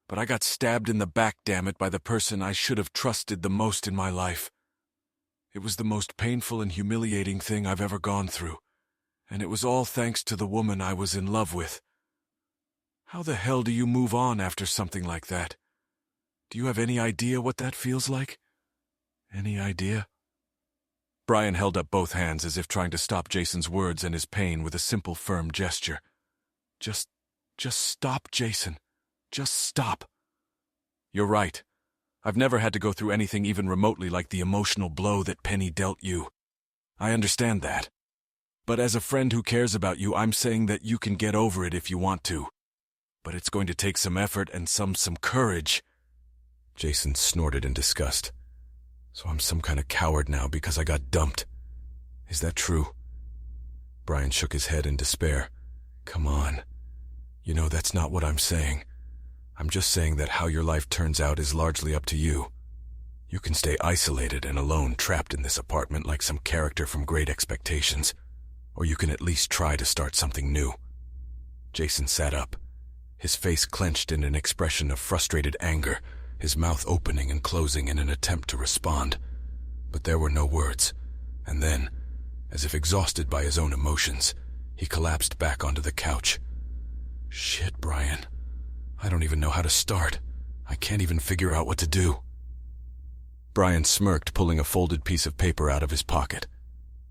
but I got stabbed in the back, damn it, by the person I should have trusted the most in my life." It was the most painful and humiliating thing I've ever gone through, and it was all thanks to the woman I was in love with. How the hell do you move on after something like that? Do you have any idea what that feels like? Any idea? Brian held up both hands as if trying to stop Jason's words and his pain with a simple, firm gesture. Just stop, Jason. Just stop. You're right. I've never had to go through anything even remotely like the emotional blow that Penny dealt you. I understand that. But as a friend who cares about you, I'm saying that you can get over it if you want to. But it's going to take some effort and some courage. Jason snorted in disgust. So I'm some kind of coward now because I got dumped. Is that true? Brian shook his head in despair. Come on. You know, that's not what I'm saying. I'm just saying that how your life turns out is largely up to you. You can stay isolated and alone, trapped in this apartment like some character from Great Expectations. Or you can at least try to start something new. Jason sat up, his face clenched in an expression of frustrated anger, his mouth opening and closing in an attempt to respond. But there were no words, and then, as if exhausted by his own emotions, he collapsed back onto the couch. Shit, Brian. I don't even know how to start. I can't even figure out what to do. Brian smirked, pulling a folded piece of paper out of his pocket.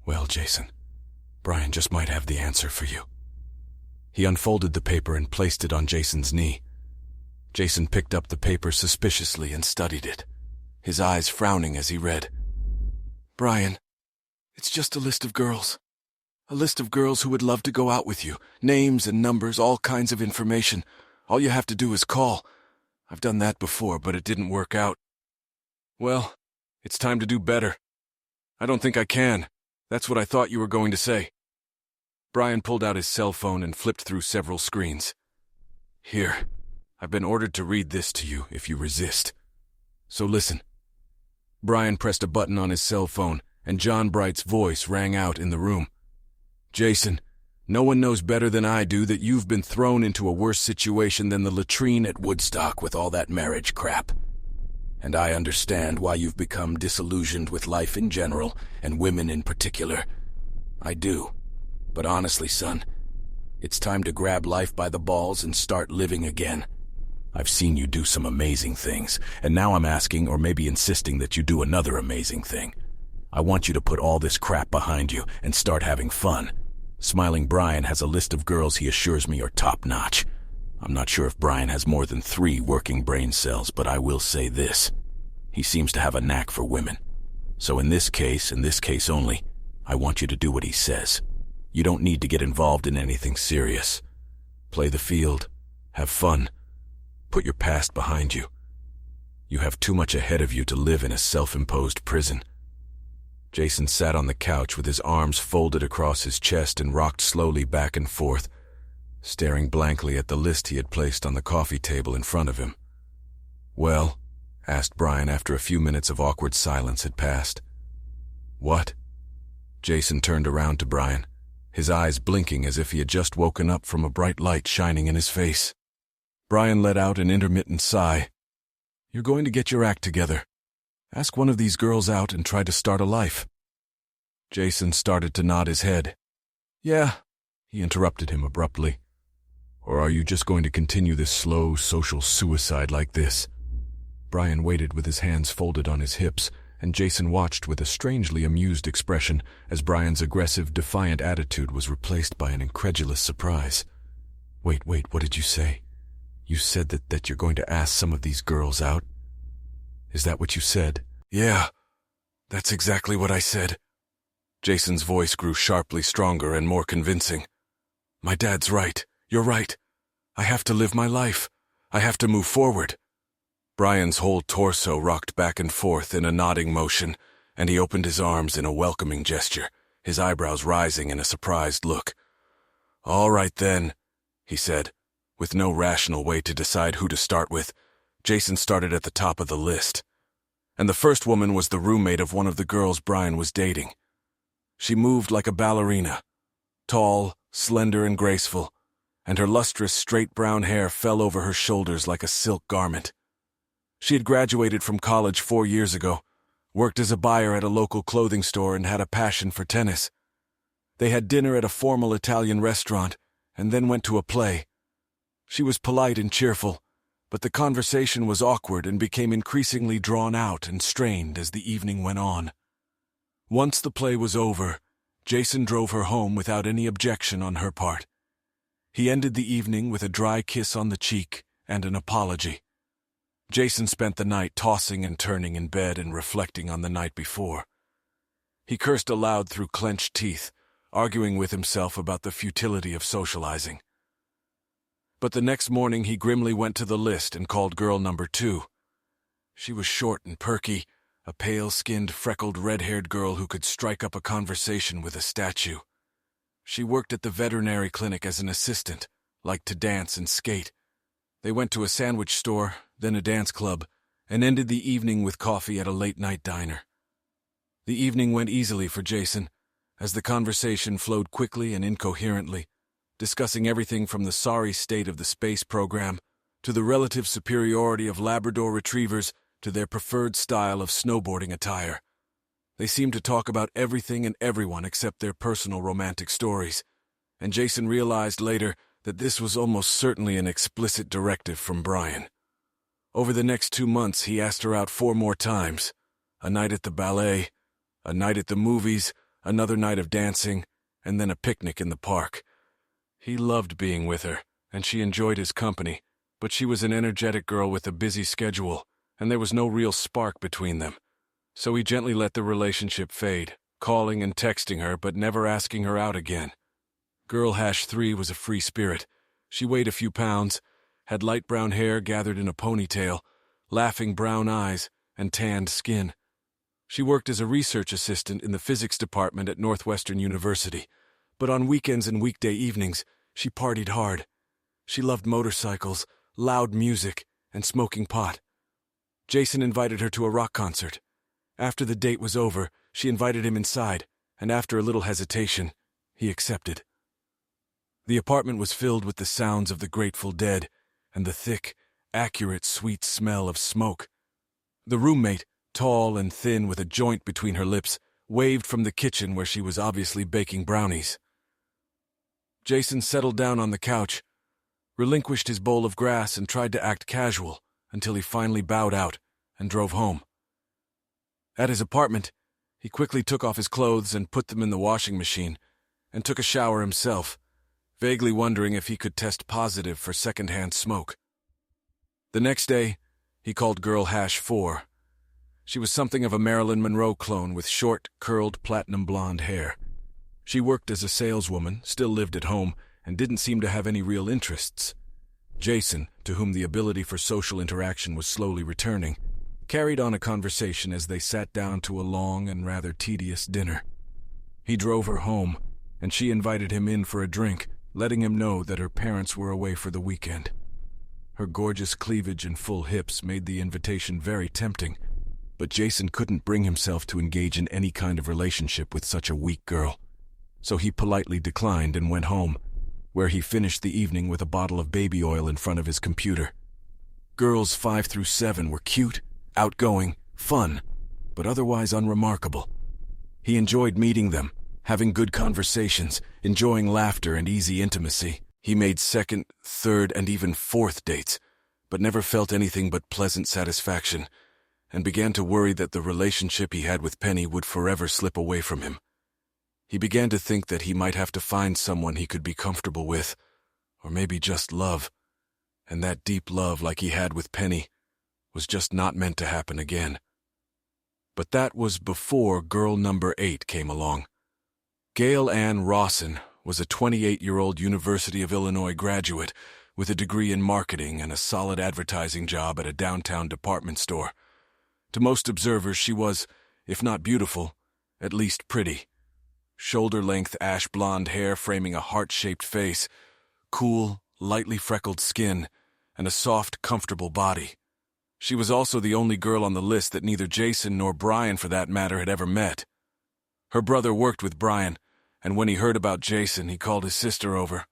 Well, Jason, Brian just might have the answer for you. He unfolded the paper and placed it on Jason's knee. Jason picked up the paper suspiciously and studied it, his eyes frowning as he read. Brian, it's just a list of girls. A list of girls who would love to go out with you. Names and numbers, all kinds of information. All you have to do is call. I've done that before, but it didn't work out. Well, it's time to do better. I don't think I can. That's what I thought you were going to say. Brian pulled out his cell phone and flipped through several screens. Here, I've been ordered to read this to you if you resist. So listen. Brian pressed a button on his cell phone, and John Bright's voice rang out in the room. Jason, no one knows better than I do that you've been thrown into a worse situation than the latrine at Woodstock with all that marriage crap. And I understand why you've become disillusioned with life in general, and women in particular. I do. But honestly, son, it's time to grab life by the balls and start living again. I've seen you do some amazing things, and now I'm asking, or maybe insisting, that you do another amazing thing. I want you to put all this crap behind you and start having fun. Smiling Brian has a list of girls he assures me are top-notch. I'm not sure if Brian has more than 3 working brain cells, but I will say this. He seems to have a knack for women. So in this case only, I want you to do what he says. You don't need to get involved in anything serious. Play the field. Have fun. Put your past behind you. You have too much ahead of you to live in a self-imposed prison. Jason sat on the couch with his arms folded across his chest and rocked slowly back and forth, staring blankly at the list he had placed on the coffee table in front of him. Well, asked Brian after a few minutes of awkward silence had passed. What? Jason turned around to Brian, his eyes blinking as if he had just woken up from a bright light shining in his face. Brian let out an intermittent sigh. You're going to get your act together. Ask one of these girls out and try to start a life. Jason started to nod his head. Yeah, he interrupted him abruptly. Or are you just going to continue this slow social suicide like this? Brian waited with his hands folded on his hips, and Jason watched with a strangely amused expression as Brian's aggressive, defiant attitude was replaced by an incredulous surprise. Wait, what did you say? You said that you're going to ask some of these girls out? Is that what you said? Yeah, that's exactly what I said. Jason's voice grew sharply stronger and more convincing. My dad's right. You're right. I have to live my life. I have to move forward. Brian's whole torso rocked back and forth in a nodding motion, and he opened his arms in a welcoming gesture, his eyebrows rising in a surprised look. All right then, he said. With no rational way to decide who to start with, Jason started at the top of the list. And the first woman was the roommate of one of the girls Brian was dating. She moved like a ballerina, tall, slender, and graceful, and her lustrous, straight brown hair fell over her shoulders like a silk garment. She had graduated from college 4 years ago, worked as a buyer at a local clothing store, and had a passion for tennis. They had dinner at a formal Italian restaurant, and then went to a play. She was polite and cheerful, but the conversation was awkward and became increasingly drawn out and strained as the evening went on. Once the play was over, Jason drove her home without any objection on her part. He ended the evening with a dry kiss on the cheek and an apology. Jason spent the night tossing and turning in bed and reflecting on the night before. He cursed aloud through clenched teeth, arguing with himself about the futility of socializing. But the next morning he grimly went to the list and called girl number 2. She was short and perky, a pale-skinned, freckled, red-haired girl who could strike up a conversation with a statue. She worked at the veterinary clinic as an assistant, liked to dance and skate. They went to a sandwich store, then a dance club, and ended the evening with coffee at a late-night diner. The evening went easily for Jason, as the conversation flowed quickly and incoherently, discussing everything from the sorry state of the space program to the relative superiority of Labrador retrievers to their preferred style of snowboarding attire. They seemed to talk about everything and everyone except their personal romantic stories, and Jason realized later that this was almost certainly an explicit directive from Brian. Over the next 2 months, he asked her out 4 more times: a night at the ballet, a night at the movies, another night of dancing, and then a picnic in the park. He loved being with her, and she enjoyed his company, but she was an energetic girl with a busy schedule, and there was no real spark between them. So he gently let the relationship fade, calling and texting her but never asking her out again. Girl Hash 3 was a free spirit. She weighed a few pounds, had light brown hair gathered in a ponytail, laughing brown eyes, and tanned skin. She worked as a research assistant in the physics department at Northwestern University, but on weekends and weekday evenings, she partied hard. She loved motorcycles, loud music, and smoking pot. Jason invited her to a rock concert. After the date was over, she invited him inside, and after a little hesitation, he accepted. The apartment was filled with the sounds of the Grateful Dead and the thick, accurate, sweet smell of smoke. The roommate, tall and thin with a joint between her lips, waved from the kitchen where she was obviously baking brownies. Jason settled down on the couch, relinquished his bowl of grass, and tried to act casual until he finally bowed out and drove home. At his apartment, he quickly took off his clothes and put them in the washing machine, and took a shower himself, vaguely wondering if he could test positive for secondhand smoke. The next day, he called girl Hash 4. She was something of a Marilyn Monroe clone with short, curled, platinum blonde hair. She worked as a saleswoman, still lived at home, and didn't seem to have any real interests. Jason, to whom the ability for social interaction was slowly returning, carried on a conversation as they sat down to a long and rather tedious dinner. He drove her home, and she invited him in for a drink, letting him know that her parents were away for the weekend. Her gorgeous cleavage and full hips made the invitation very tempting, but Jason couldn't bring himself to engage in any kind of relationship with such a weak girl. So he politely declined and went home, where he finished the evening with a bottle of baby oil in front of his computer. Girls 5 through 7 were cute, outgoing, fun, but otherwise unremarkable. He enjoyed meeting them, having good conversations, enjoying laughter and easy intimacy. He made second, third, and even fourth dates, but never felt anything but pleasant satisfaction, and began to worry that the relationship he had with Penny would forever slip away from him. He began to think that he might have to find someone he could be comfortable with, or maybe just love, and that deep love like he had with Penny was just not meant to happen again. But that was before girl number 8 came along. Gail Ann Rawson was a 28-year-old University of Illinois graduate with a degree in marketing and a solid advertising job at a downtown department store. To most observers, she was, if not beautiful, at least pretty. Shoulder-length ash blonde hair framing a heart-shaped face, cool, lightly freckled skin, and a soft, comfortable body. She was also the only girl on the list that neither Jason nor Brian, for that matter, had ever met. Her brother worked with Brian, and when he heard about Jason, he called his sister over.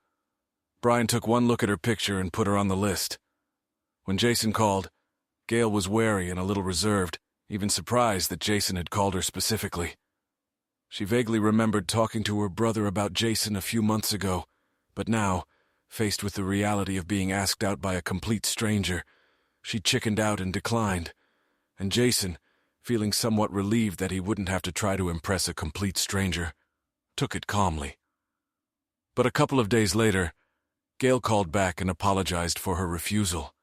Brian took one look at her picture and put her on the list. When Jason called, Gail was wary and a little reserved, even surprised that Jason had called her specifically. She vaguely remembered talking to her brother about Jason a few months ago, but now, faced with the reality of being asked out by a complete stranger, she chickened out and declined, and Jason, feeling somewhat relieved that he wouldn't have to try to impress a complete stranger, took it calmly. But a couple of days later, Gail called back and apologized for her refusal,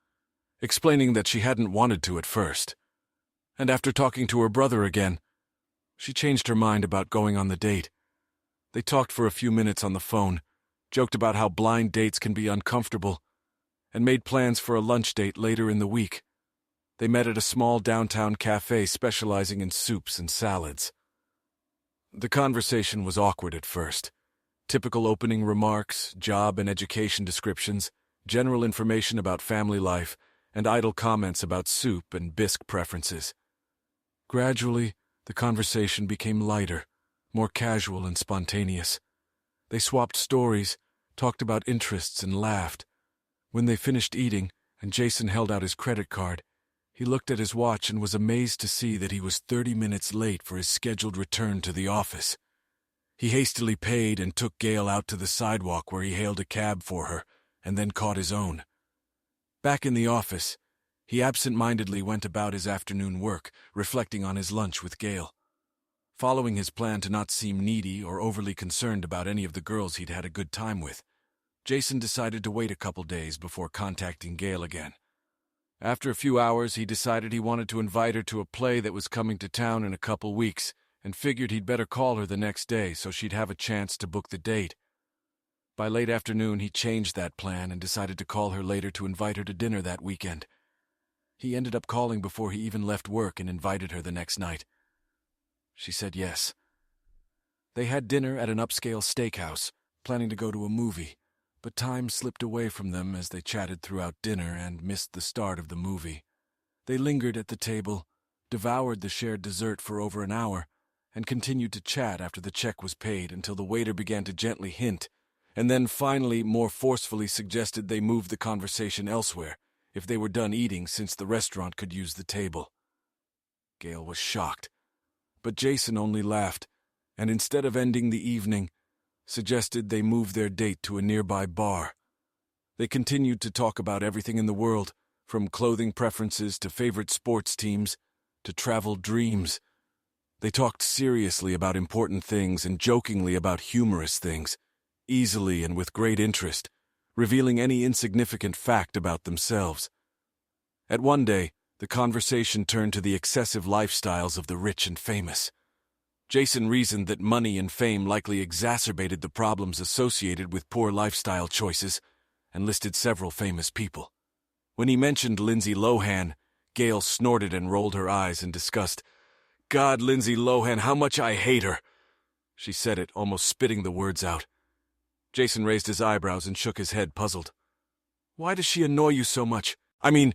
explaining that she hadn't wanted to at first. And after talking to her brother again, she changed her mind about going on the date. They talked for a few minutes on the phone, joked about how blind dates can be uncomfortable, and made plans for a lunch date later in the week. They met at a small downtown cafe specializing in soups and salads. The conversation was awkward at first. Typical opening remarks, job and education descriptions, general information about family life, and idle comments about soup and bisque preferences. Gradually, the conversation became lighter, more casual and spontaneous. They swapped stories, talked about interests, and laughed. When they finished eating, and Jason held out his credit card, he looked at his watch and was amazed to see that he was 30 minutes late for his scheduled return to the office. He hastily paid and took Gail out to the sidewalk where he hailed a cab for her, and then caught his own. Back in the office, he absent-mindedly went about his afternoon work, reflecting on his lunch with Gail. Following his plan to not seem needy or overly concerned about any of the girls he'd had a good time with, Jason decided to wait a couple days before contacting Gail again. After a few hours, he decided he wanted to invite her to a play that was coming to town in a couple weeks, and figured he'd better call her the next day so she'd have a chance to book the date. By late afternoon, he changed that plan and decided to call her later to invite her to dinner that weekend. He ended up calling before he even left work and invited her the next night. She said yes. They had dinner at an upscale steakhouse, planning to go to a movie, but time slipped away from them as they chatted throughout dinner and missed the start of the movie. They lingered at the table, devoured the shared dessert for over an hour, and continued to chat after the check was paid until the waiter began to gently hint, and then finally more forcefully suggested they move the conversation elsewhere if they were done eating, since the restaurant could use the table. Gail was shocked, but Jason only laughed, and instead of ending the evening, suggested they move their date to a nearby bar. They continued to talk about everything in the world, from clothing preferences to favorite sports teams to travel dreams. They talked seriously about important things and jokingly about humorous things, easily and with great interest, revealing any insignificant fact about themselves. At one day, the conversation turned to the excessive lifestyles of the rich and famous. Jason reasoned that money and fame likely exacerbated the problems associated with poor lifestyle choices, and listed several famous people. When he mentioned Lindsay Lohan, Gail snorted and rolled her eyes in disgust. "God, Lindsay Lohan, how much I hate her!" She said it, almost spitting the words out. Jason raised his eyebrows and shook his head, puzzled. "Why does she annoy you so much? I mean,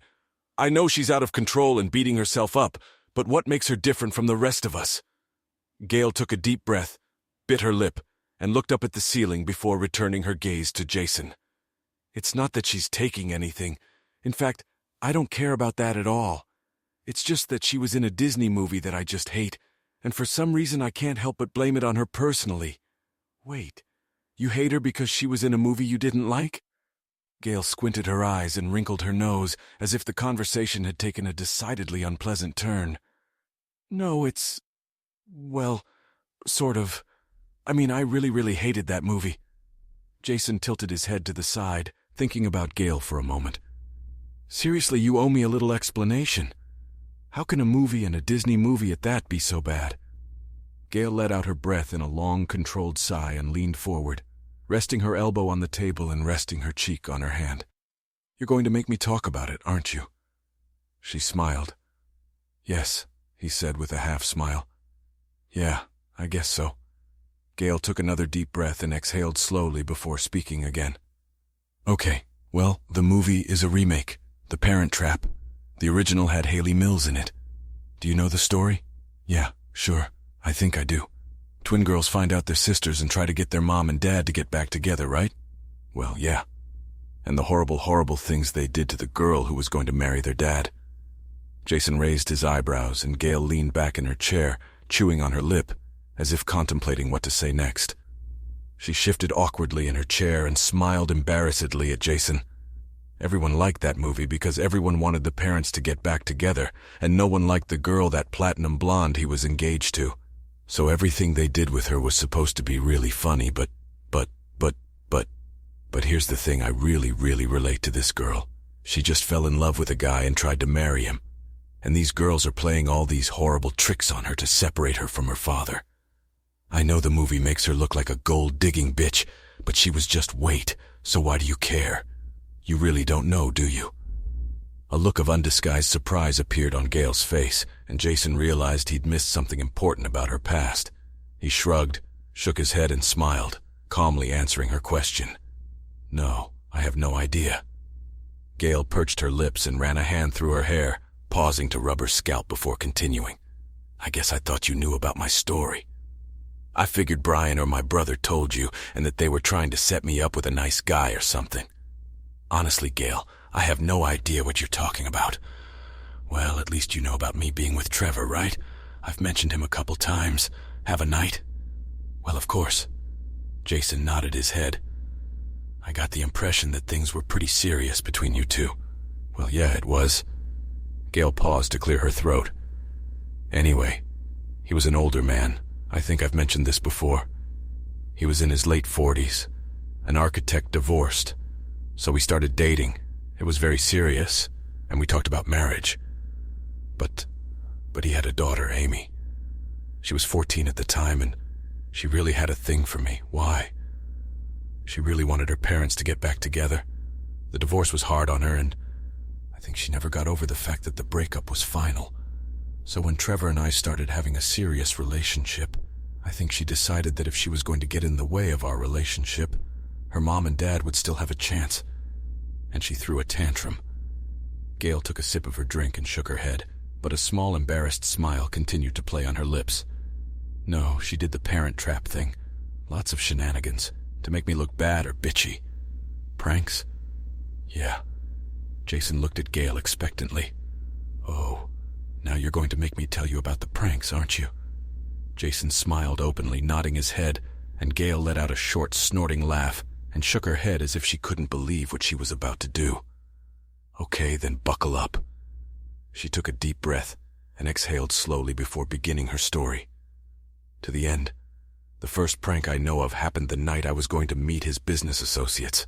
I know she's out of control and beating herself up, but what makes her different from the rest of us?" Gail took a deep breath, bit her lip, and looked up at the ceiling before returning her gaze to Jason. "It's not that she's taking anything. In fact, I don't care about that at all. It's just that she was in a Disney movie that I just hate, and for some reason I can't help but blame it on her personally." "Wait, you hate her because she was in a movie you didn't like?" Gail squinted her eyes and wrinkled her nose, as if the conversation had taken a decidedly unpleasant turn. "No, well, sort of. I mean, I really hated that movie." Jason tilted his head to the side, thinking about Gail for a moment. "Seriously, you owe me a little explanation. How can a movie, and a Disney movie at that, be so bad?" Gail let out her breath in a long, controlled sigh and leaned forward, resting her elbow on the table and resting her cheek on her hand. "You're going to make me talk about it, aren't you?" She smiled. "Yes," he said with a half-smile. "Yeah, I guess so." Gail took another deep breath and exhaled slowly before speaking again. "Okay, well, the movie is a remake, The Parent Trap. The original had Hayley Mills in it. Do you know the story?" "Yeah, sure, I think I do. Twin girls find out they're sisters and try to get their mom and dad to get back together, right?" "Well, yeah. And the horrible things they did to the girl who was going to marry their dad." Jason raised his eyebrows, and Gail leaned back in her chair, chewing on her lip, as if contemplating what to say next. She shifted awkwardly in her chair and smiled embarrassedly at Jason. Everyone liked that movie because everyone wanted the parents to get back together, and no one liked the girl, that platinum blonde he was engaged to. So everything they did with her was supposed to be really funny, but here's the thing, I really relate to this girl. She just fell in love with a guy and tried to marry him. And these girls are playing all these horrible tricks on her to separate her from her father. I know the movie makes her look like a gold-digging bitch, but she was just weight, so why do you care? You really don't know, do you? A look of undisguised surprise appeared on Gail's face, and Jason realized he'd missed something important about her past. He shrugged, shook his head, and smiled, calmly answering her question. No, I have no idea. Gail perched her lips and ran a hand through her hair, pausing to rub her scalp before continuing. I guess I thought you knew about my story. I figured Brian or my brother told you, and that they were trying to set me up with a nice guy or something. Honestly, Gail, I have no idea what you're talking about. Well, at least you know about me being with Trevor, right? I've mentioned him a couple times. Have a night? Well, of course. Jason nodded his head. I got the impression that things were pretty serious between you two. Well, yeah, it was. Gail paused to clear her throat. Anyway, he was an older man. I think I've mentioned this before. He was in his late 40s, an architect, divorced. So we started dating. It was very serious, and we talked about marriage. But he had a daughter, Amy. She was 14 at the time, and she really had a thing for me. Why? She really wanted her parents to get back together. The divorce was hard on her, and I think she never got over the fact that the breakup was final. So when Trevor and I started having a serious relationship, I think she decided that if she was going to get in the way of our relationship, her mom and dad would still have a chance. And she threw a tantrum. Gail took a sip of her drink and shook her head, but a small embarrassed smile continued to play on her lips. No, she did the parent trap thing. Lots of shenanigans, to make me look bad or bitchy. Pranks? Yeah. Jason looked at Gail expectantly. Oh, now you're going to make me tell you about the pranks, aren't you? Jason smiled openly, nodding his head, and Gail let out a short, snorting laugh and shook her head as if she couldn't believe what she was about to do. Okay, then buckle up. She took a deep breath and exhaled slowly before beginning her story. To the end, the first prank I know of happened the night I was going to meet his business associates.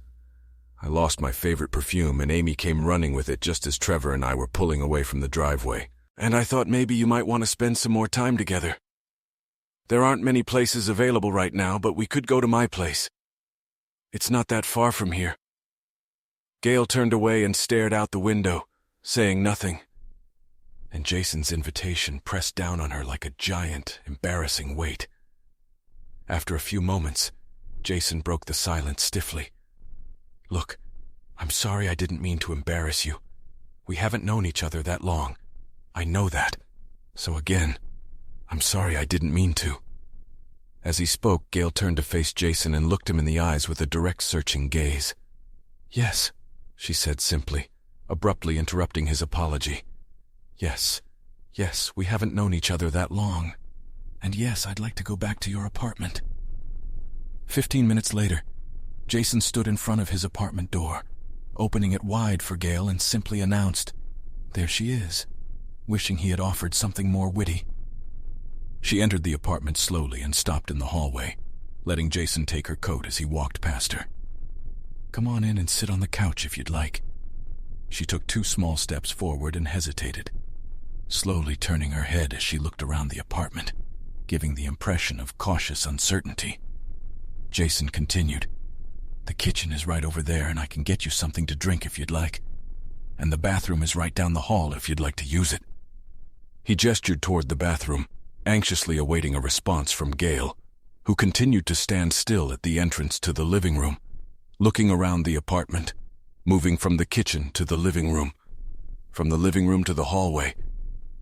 I lost my favorite perfume, and Amy came running with it just as Trevor and I were pulling away from the driveway. And I thought maybe you might want to spend some more time together. There aren't many places available right now, but we could go to my place. It's not that far from here. Gail turned away and stared out the window, saying nothing. And Jason's invitation pressed down on her like a giant, embarrassing weight. After a few moments, Jason broke the silence stiffly. Look, I'm sorry I didn't mean to embarrass you. We haven't known each other that long. I know that. So again, I'm sorry I didn't mean to. As he spoke, Gail turned to face Jason and looked him in the eyes with a direct, searching gaze. Yes, she said simply, abruptly interrupting his apology. Yes, we haven't known each other that long. And yes, I'd like to go back to your apartment. 15 minutes later, Jason stood in front of his apartment door, opening it wide for Gail, and simply announced, "There she is," wishing he had offered something more witty. She entered the apartment slowly and stopped in the hallway, letting Jason take her coat as he walked past her. "Come on in and sit on the couch if you'd like." She took 2 small steps forward and hesitated, slowly turning her head as she looked around the apartment, giving the impression of cautious uncertainty. Jason continued, "The kitchen is right over there, and I can get you something to drink if you'd like. And the bathroom is right down the hall if you'd like to use it." He gestured toward the bathroom, anxiously awaiting a response from Gail, who continued to stand still at the entrance to the living room, looking around the apartment, moving from the kitchen to the living room, from the living room to the hallway,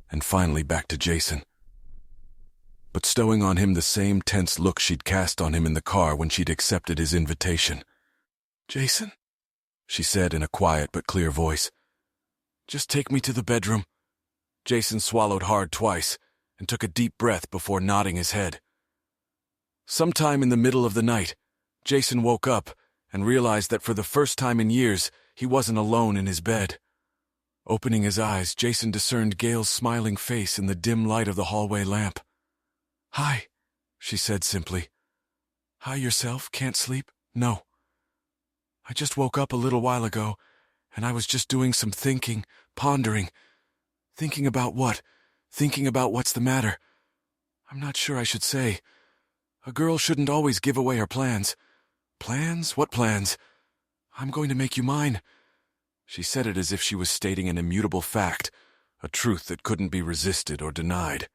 and finally back to Jason, but bestowing on him the same tense look she'd cast on him in the car when she'd accepted his invitation. "Jason," she said in a quiet but clear voice, "just take me to the bedroom. Jason swallowed hard twice and took a deep breath before nodding his head. Sometime in the middle of the night, Jason woke up and realized that for the first time in years, he wasn't alone in his bed. Opening his eyes, Jason discerned Gail's smiling face in the dim light of the hallway lamp. "Hi," she said simply. "Hi yourself, can't sleep?" "No. I just woke up a little while ago, and I was just doing some thinking, pondering. Thinking about what? Thinking about what's the matter. I'm not sure I should say. A girl shouldn't always give away her plans." "Plans? What plans?" "I'm going to make you mine." She said it as if she was stating an immutable fact, a truth that couldn't be resisted or denied.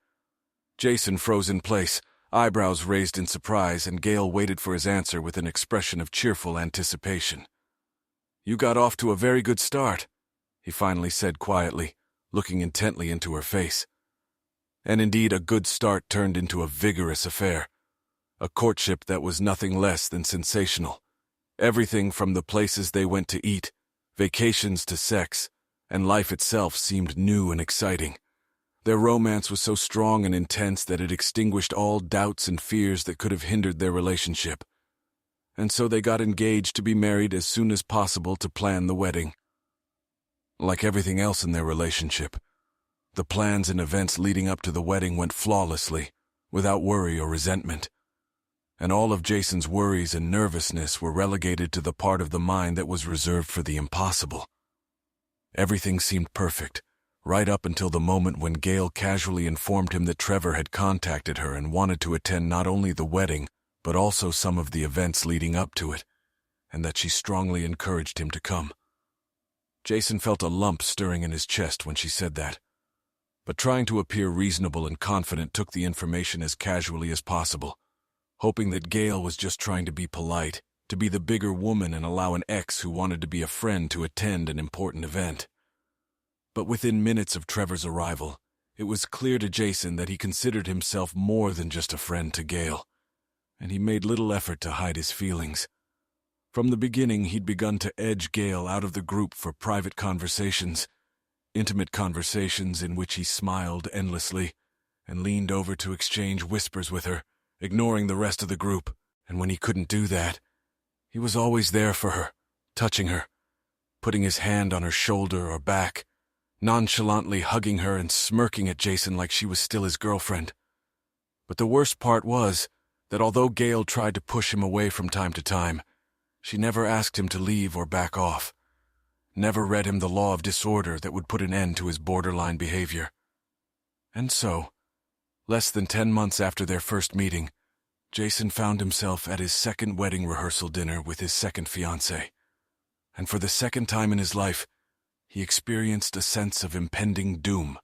Jason froze in place, eyebrows raised in surprise, and Gail waited for his answer with an expression of cheerful anticipation. "You got off to a very good start," he finally said quietly, looking intently into her face. And indeed, a good start turned into a vigorous affair. A courtship that was nothing less than sensational. Everything from the places they went to eat, vacations to sex, and life itself seemed new and exciting. Their romance was so strong and intense that it extinguished all doubts and fears that could have hindered their relationship. And so they got engaged to be married as soon as possible to plan the wedding. Like everything else in their relationship, the plans and events leading up to the wedding went flawlessly, without worry or resentment. And all of Jason's worries and nervousness were relegated to the part of the mind that was reserved for the impossible. Everything seemed perfect, right up until the moment when Gail casually informed him that Trevor had contacted her and wanted to attend not only the wedding, but also some of the events leading up to it, and that she strongly encouraged him to come. Jason felt a lump stirring in his chest when she said that, but trying to appear reasonable and confident took the information as casually as possible, hoping that Gail was just trying to be polite, to be the bigger woman and allow an ex who wanted to be a friend to attend an important event. But within minutes of Trevor's arrival, it was clear to Jason that he considered himself more than just a friend to Gail, and he made little effort to hide his feelings. From the beginning, he'd begun to edge Gail out of the group for private conversations, intimate conversations in which he smiled endlessly and leaned over to exchange whispers with her, ignoring the rest of the group. And when he couldn't do that, he was always there for her, touching her, putting his hand on her shoulder or back, nonchalantly hugging her and smirking at Jason like she was still his girlfriend. But the worst part was that although Gail tried to push him away from time to time, she never asked him to leave or back off, never read him the law of disorder that would put an end to his borderline behavior. And so, less than 10 months after their first meeting, Jason found himself at his second wedding rehearsal dinner with his second fiancée. And for the second time in his life, he experienced a sense of impending doom.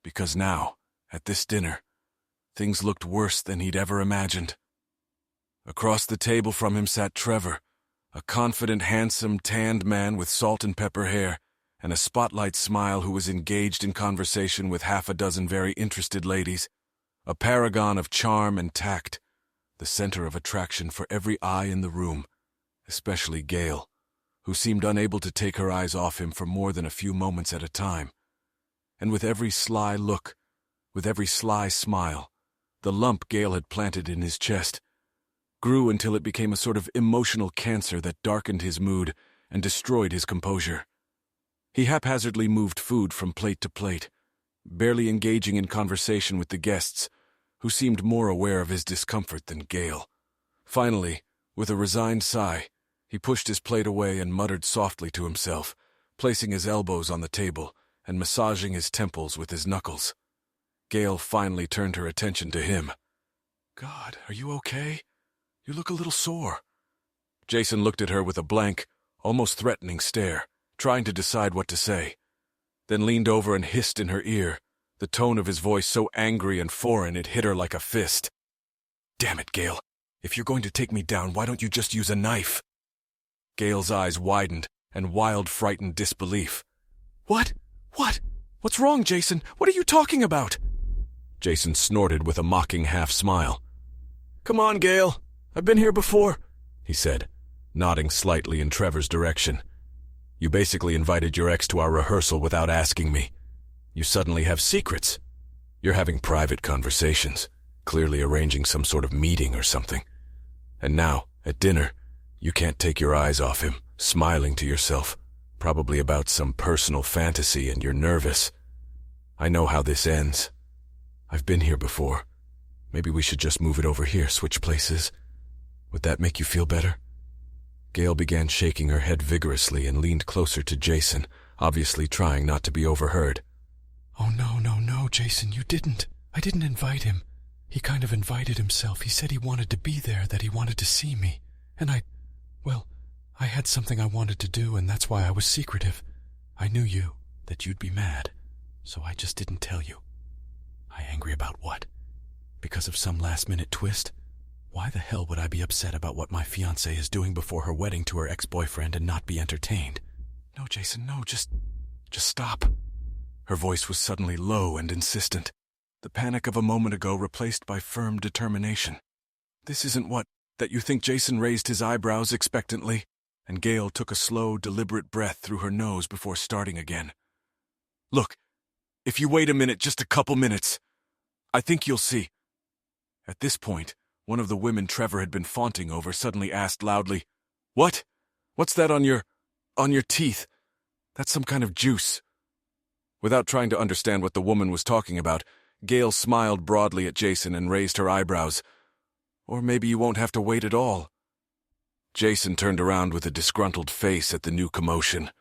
Because now, at this dinner, things looked worse than he'd ever imagined. Across the table from him sat Trevor, a confident, handsome, tanned man with salt and pepper hair and a spotlight smile who was engaged in conversation with half a dozen very interested ladies, a paragon of charm and tact, the center of attraction for every eye in the room, especially Gail, who seemed unable to take her eyes off him for more than a few moments at a time. And with every sly look, with every sly smile, the lump Gail had planted in his chest grew until it became a sort of emotional cancer that darkened his mood and destroyed his composure. He haphazardly moved food from plate to plate, barely engaging in conversation with the guests, who seemed more aware of his discomfort than Gail. Finally, with a resigned sigh, he pushed his plate away and muttered softly to himself, placing his elbows on the table and massaging his temples with his knuckles. Gail finally turned her attention to him. "God, are you okay? You look a little sore." Jason looked at her with a blank, almost threatening stare, trying to decide what to say, then leaned over and hissed in her ear, the tone of his voice so angry and foreign it hit her like a fist. "Damn it, Gail. If you're going to take me down, why don't you just use a knife?" Gail's eyes widened in wild, frightened disbelief. What? What's wrong, Jason? What are you talking about?" Jason snorted with a mocking half-smile. "Come on, Gail. I've been here before," he said, nodding slightly in Trevor's direction. "You basically invited your ex to our rehearsal without asking me. You suddenly have secrets. You're having private conversations, clearly arranging some sort of meeting or something. And now, at dinner, you can't take your eyes off him, smiling to yourself, probably about some personal fantasy, and you're nervous. I know how this ends. I've been here before. Maybe we should just move it over here, switch places. Would that make you feel better? Gail began shaking her head vigorously and leaned closer to Jason, obviously trying not to be overheard. Oh, no, Jason, you didn't. I didn't invite him. He kind of invited himself. He said he wanted to be there, that he wanted to see me. And I had something I wanted to do, and that's why I was secretive. I knew that you'd be mad, so I just didn't tell you. Angry about what? Because of some last-minute twist? Why the hell would I be upset about what my fiancée is doing before her wedding to her ex-boyfriend and not be entertained? No, Jason, no, just stop. Her voice was suddenly low and insistent, the panic of a moment ago replaced by firm determination. This isn't that you think. Jason raised his eyebrows expectantly, and Gail took a slow, deliberate breath through her nose before starting again. Look, if you wait a minute, just a couple minutes, I think you'll see. At this point, one of the women Trevor had been faunting over suddenly asked loudly, "What? What's that on your teeth? That's some kind of juice." Without trying to understand what the woman was talking about, Gail smiled broadly at Jason and raised her eyebrows. Or maybe you won't have to wait at all. Jason turned around with a disgruntled face at the new commotion.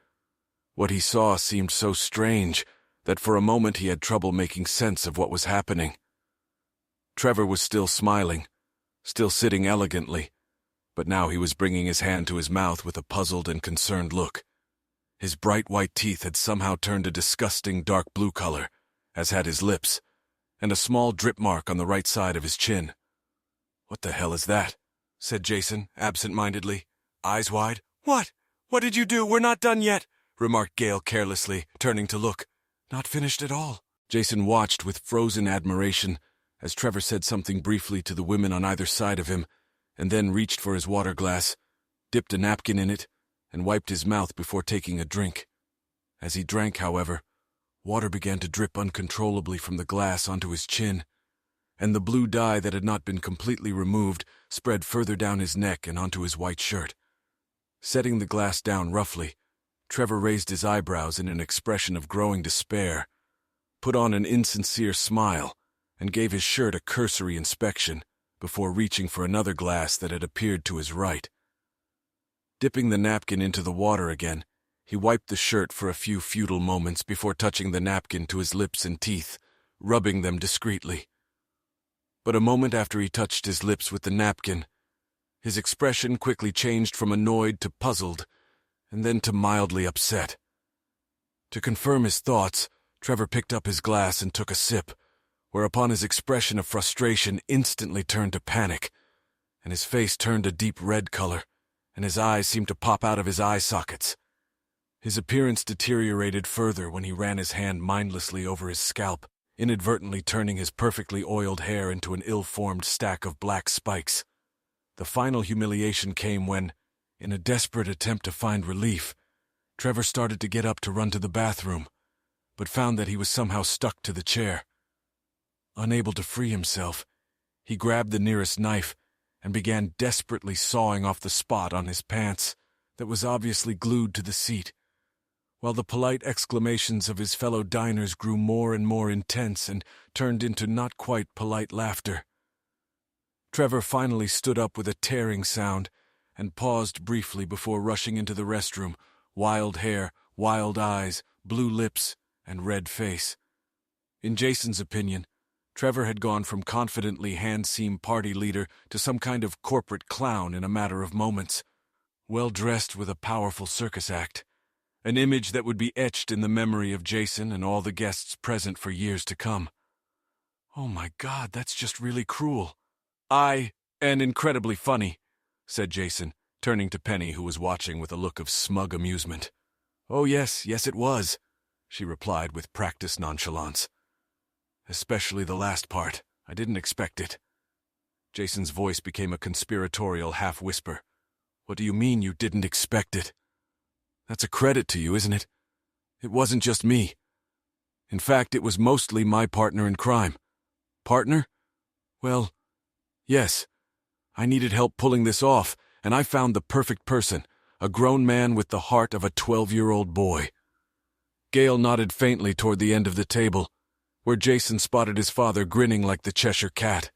What he saw seemed so strange that for a moment he had trouble making sense of what was happening. Trevor was still smiling, still sitting elegantly, but now he was bringing his hand to his mouth with a puzzled and concerned look. His bright white teeth had somehow turned a disgusting dark blue color, as had his lips, and a small drip mark on the right side of his chin. "What the hell is that?" said Jason, absent-mindedly, eyes wide. "What? What did you do? We're not done yet," remarked Gail carelessly, turning to look. "Not finished at all." Jason watched with frozen admiration as Trevor said something briefly to the women on either side of him, and then reached for his water glass, dipped a napkin in it, and wiped his mouth before taking a drink. As he drank, however, water began to drip uncontrollably from the glass onto his chin, and the blue dye that had not been completely removed spread further down his neck and onto his white shirt. Setting the glass down roughly, Trevor raised his eyebrows in an expression of growing despair, put on an insincere smile, and gave his shirt a cursory inspection before reaching for another glass that had appeared to his right. Dipping the napkin into the water again, he wiped the shirt for a few futile moments before touching the napkin to his lips and teeth, rubbing them discreetly. But a moment after he touched his lips with the napkin, his expression quickly changed from annoyed to puzzled, and then to mildly upset. To confirm his thoughts, Trevor picked up his glass and took a sip, whereupon his expression of frustration instantly turned to panic, and his face turned a deep red color, and his eyes seemed to pop out of his eye sockets. His appearance deteriorated further when he ran his hand mindlessly over his scalp, inadvertently turning his perfectly oiled hair into an ill-formed stack of black spikes. The final humiliation came when, in a desperate attempt to find relief, Trevor started to get up to run to the bathroom, but found that he was somehow stuck to the chair. Unable to free himself, he grabbed the nearest knife and began desperately sawing off the spot on his pants that was obviously glued to the seat, while the polite exclamations of his fellow diners grew more and more intense and turned into not quite polite laughter. Trevor finally stood up with a tearing sound and paused briefly before rushing into the restroom, wild hair, wild eyes, blue lips, and red face. In Jason's opinion, Trevor had gone from confidently hand-seam party leader to some kind of corporate clown in a matter of moments, well-dressed with a powerful circus act, an image that would be etched in the memory of Jason and all the guests present for years to come. "Oh my God, that's just really cruel." And incredibly funny," said Jason, turning to Penny, who was watching with a look of smug amusement. "Oh yes, it was," she replied with practiced nonchalance. "Especially the last part. I didn't expect it." Jason's voice became a conspiratorial half-whisper. "What do you mean you didn't expect it? That's a credit to you, isn't it? It wasn't just me. In fact, it was mostly my partner in crime. Partner? Well, yes. I needed help pulling this off, and I found the perfect person, a grown man with the heart of a 12-year-old boy. Gale nodded faintly toward the end of the table, where Jason spotted his father grinning like the Cheshire Cat.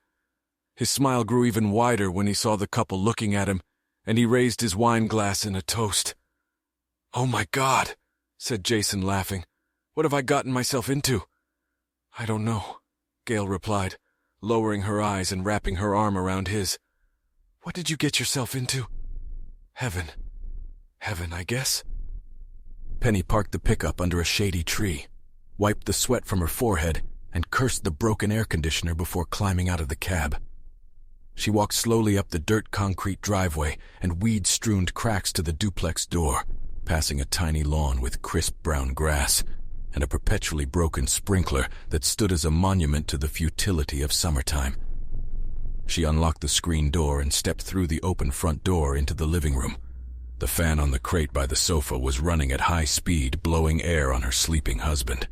His smile grew even wider when he saw the couple looking at him, and he raised his wine glass in a toast. "Oh my God," said Jason, laughing. "What have I gotten myself into?" "I don't know," Gale replied, lowering her eyes and wrapping her arm around his. "What did you get yourself into?" "Heaven. Heaven, I guess." Penny parked the pickup under a shady tree, wiped the sweat from her forehead, and cursed the broken air conditioner before climbing out of the cab. She walked slowly up the dirt-concrete driveway and weed-strewn cracks to the duplex door, passing a tiny lawn with crisp brown grass and a perpetually broken sprinkler that stood as a monument to the futility of summertime. She unlocked the screen door and stepped through the open front door into the living room. The fan on the crate by the sofa was running at high speed, blowing air on her sleeping husband.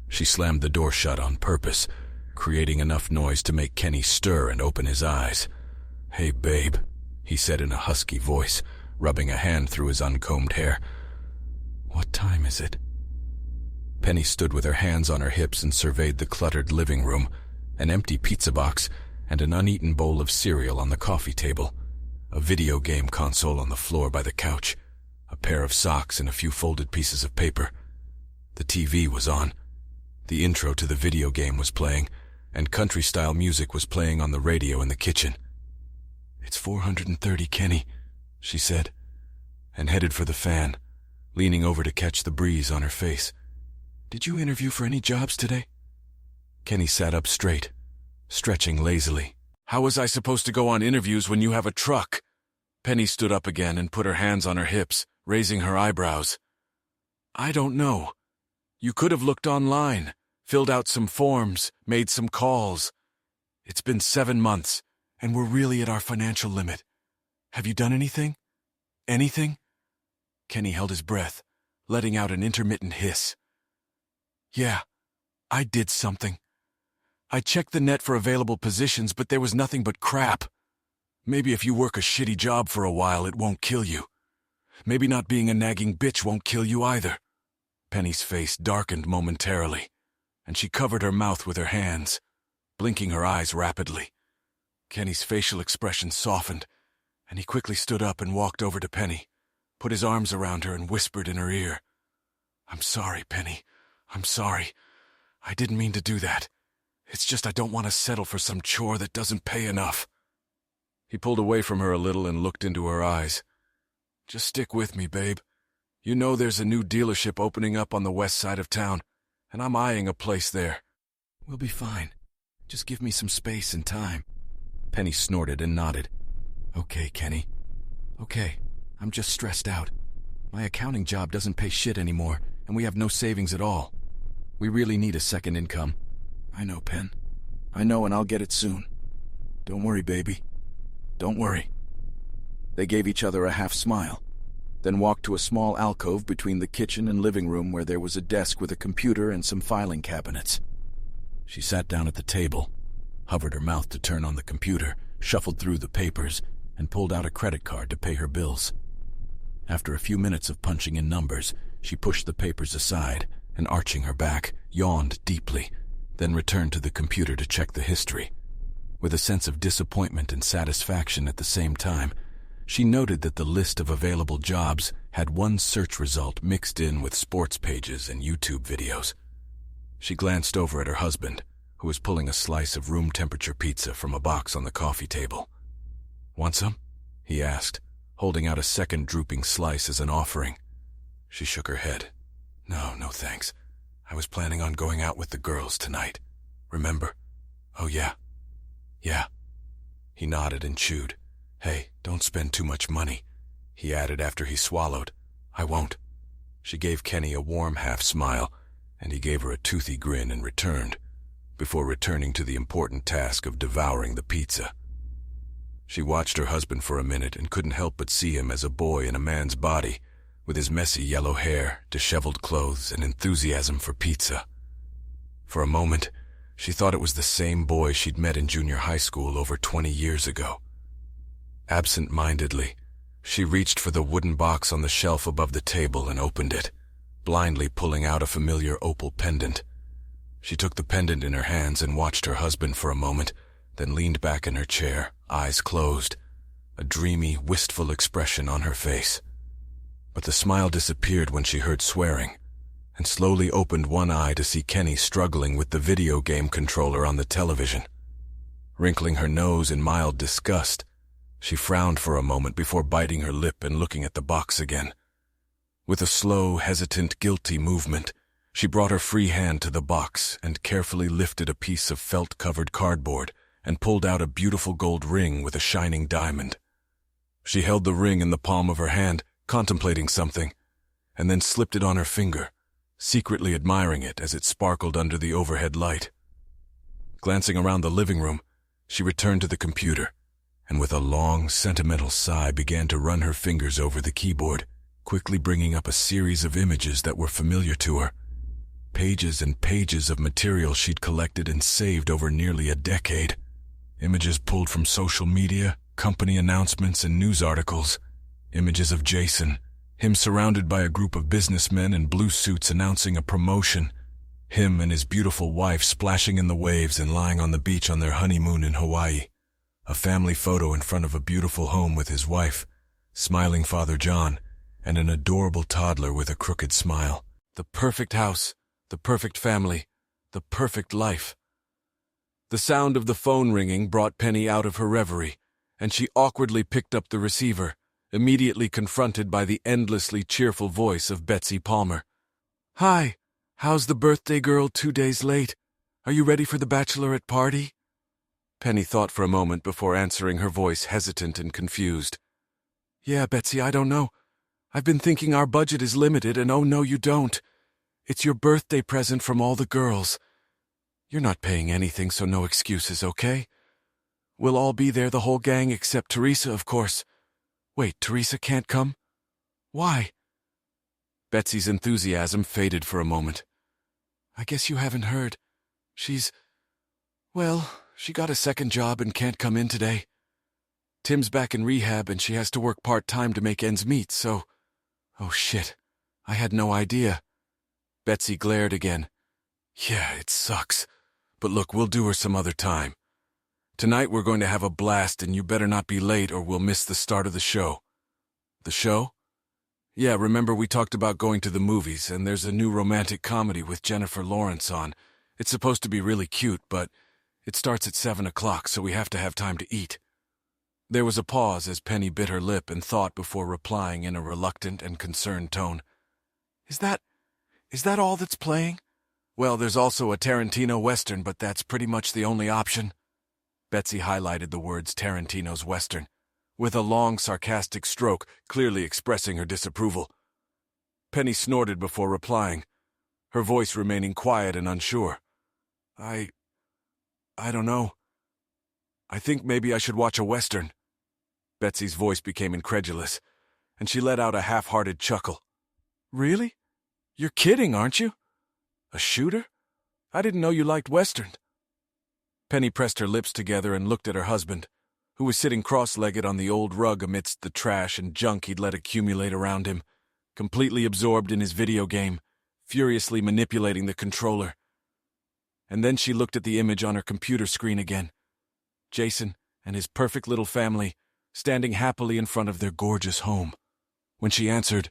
She slammed the door shut on purpose, creating enough noise to make Kenny stir and open his eyes. "Hey, babe," he said in a husky voice, rubbing a hand through his uncombed hair. "What time is it?" Penny stood with her hands on her hips and surveyed the cluttered living room, an empty pizza box, and an uneaten bowl of cereal on the coffee table, a video game console on the floor by the couch, a pair of socks and a few folded pieces of paper. The TV was on. The intro to the video game was playing, and country-style music was playing on the radio in the kitchen. "It's 430, Kenny," she said, and headed for the fan, leaning over to catch the breeze on her face. "Did you interview for any jobs today?" Kenny sat up straight, stretching lazily. "How was I supposed to go on interviews when you have a truck?" Penny stood up again and put her hands on her hips, raising her eyebrows. "I don't know. You could have looked online, filled out some forms, made some calls. It's been 7 months, and we're really at our financial limit. Have you done anything? Anything?" Kenny held his breath, letting out an intermittent hiss. "Yeah, I did something. I checked the net for available positions, but there was nothing but crap. Maybe if you work a shitty job for a while, it won't kill you. Maybe not being a nagging bitch won't kill you either." Penny's face darkened momentarily, and she covered her mouth with her hands, blinking her eyes rapidly. Kenny's facial expression softened, and he quickly stood up and walked over to Penny, put his arms around her and whispered in her ear, "I'm sorry, Penny. I'm sorry. I didn't mean to do that. It's just I don't want to settle for some chore that doesn't pay enough." He pulled away from her a little and looked into her eyes. "Just stick with me, babe. You know there's a new dealership opening up on the west side of town, and I'm eyeing a place there. We'll be fine. Just give me some space and time." Penny snorted and nodded. "Okay, Kenny. Okay, I'm just stressed out. My accounting job doesn't pay shit anymore, and we have no savings at all. We really need a second income." "I know, Pen. I know, and I'll get it soon. Don't worry, baby. Don't worry." They gave each other a half smile, then walked to a small alcove between the kitchen and living room where there was a desk with a computer and some filing cabinets. She sat down at the table, hovered her mouth to turn on the computer, shuffled through the papers, and pulled out a credit card to pay her bills. After a few minutes of punching in numbers, she pushed the papers aside and, arching her back, yawned deeply, then returned to the computer to check the history. With a sense of disappointment and satisfaction at the same time, she noted that the list of available jobs had one search result mixed in with sports pages and YouTube videos. She glanced over at her husband, who was pulling a slice of room-temperature pizza from a box on the coffee table. "Want some?" he asked, holding out a second drooping slice as an offering. She shook her head. No thanks. I was planning on going out with the girls tonight. Remember?" "Oh, yeah." "Yeah." He nodded and chewed. "Hey, don't spend too much money," he added after he swallowed. "I won't." She gave Kenny a warm half-smile, and he gave her a toothy grin and returned, before returning to the important task of devouring the pizza. She watched her husband for a minute and couldn't help but see him as a boy in a man's body, with his messy yellow hair, disheveled clothes, and enthusiasm for pizza. For a moment, she thought it was the same boy she'd met in junior high school over 20 years ago. Absent-mindedly, she reached for the wooden box on the shelf above the table and opened it, blindly pulling out a familiar opal pendant. She took the pendant in her hands and watched her husband for a moment, then leaned back in her chair, eyes closed, a dreamy, wistful expression on her face. But the smile disappeared when she heard swearing, and slowly opened one eye to see Kenny struggling with the video game controller on the television. Wrinkling her nose in mild disgust, she frowned for a moment before biting her lip and looking at the box again. With a slow, hesitant, guilty movement, she brought her free hand to the box and carefully lifted a piece of felt-covered cardboard and pulled out a beautiful gold ring with a shining diamond. She held the ring in the palm of her hand, contemplating something, and then slipped it on her finger, secretly admiring it as it sparkled under the overhead light. Glancing around the living room, she returned to the computer, and with a long, sentimental sigh began to run her fingers over the keyboard, quickly bringing up a series of images that were familiar to her. Pages and pages of material she'd collected and saved over nearly a decade. Images pulled from social media, company announcements, and news articles. Images of Jason, him surrounded by a group of businessmen in blue suits announcing a promotion. Him and his beautiful wife splashing in the waves and lying on the beach on their honeymoon in Hawaii. A family photo in front of a beautiful home with his wife, smiling Father John, and an adorable toddler with a crooked smile. The perfect house, the perfect family, the perfect life. The sound of the phone ringing brought Penny out of her reverie, and she awkwardly picked up the receiver, immediately confronted by the endlessly cheerful voice of Betsy Palmer. "Hi, how's the birthday girl 2 days late? Are you ready for the bachelorette party?" Penny thought for a moment before answering, her voice hesitant and confused. "Yeah, Betsy, I don't know. I've been thinking our budget is limited, and oh no, you don't. It's your birthday present from all the girls. You're not paying anything, so no excuses, okay? We'll all be there, the whole gang, except Teresa, of course. Wait, Teresa can't come? Why?" Betsy's enthusiasm faded for a moment. "I guess you haven't heard. Well, she got a second job and can't come in today. Tim's back in rehab and she has to work part-time to make ends meet, so... Oh shit, I had no idea." Betsy glared again. "Yeah, it sucks. But look, we'll do her some other time. Tonight we're going to have a blast and you better not be late or we'll miss the start of the show." "The show?" "Yeah, remember we talked about going to the movies and there's a new romantic comedy with Jennifer Lawrence on. It's supposed to be really cute, but it starts at 7 o'clock, so we have to have time to eat." There was a pause as Penny bit her lip and thought before replying in a reluctant and concerned tone. Is that all that's playing?" "Well, there's also a Tarantino Western, but that's pretty much the only option." Betsy highlighted the words Tarantino's Western, with a long, sarcastic stroke, clearly expressing her disapproval. Penny snorted before replying, her voice remaining quiet and unsure. I don't know. I think maybe I should watch a Western." Betsy's voice became incredulous, and she let out a half-hearted chuckle. "Really? You're kidding, aren't you? A shooter? I didn't know you liked Western." Penny pressed her lips together and looked at her husband, who was sitting cross-legged on the old rug amidst the trash and junk he'd let accumulate around him, completely absorbed in his video game, furiously manipulating the controller. And then she looked at the image on her computer screen again. Jason and his perfect little family standing happily in front of their gorgeous home. When she answered,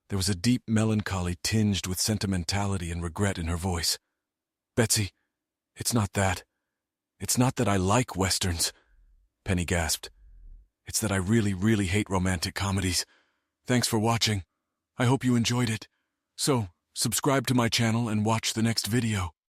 there was a deep melancholy tinged with sentimentality and regret in her voice. "Betsy, it's not that. It's not that I like Westerns," Penny gasped. "It's that I really, really hate romantic comedies. Thanks for watching. I hope you enjoyed it. So, subscribe to my channel and watch the next video."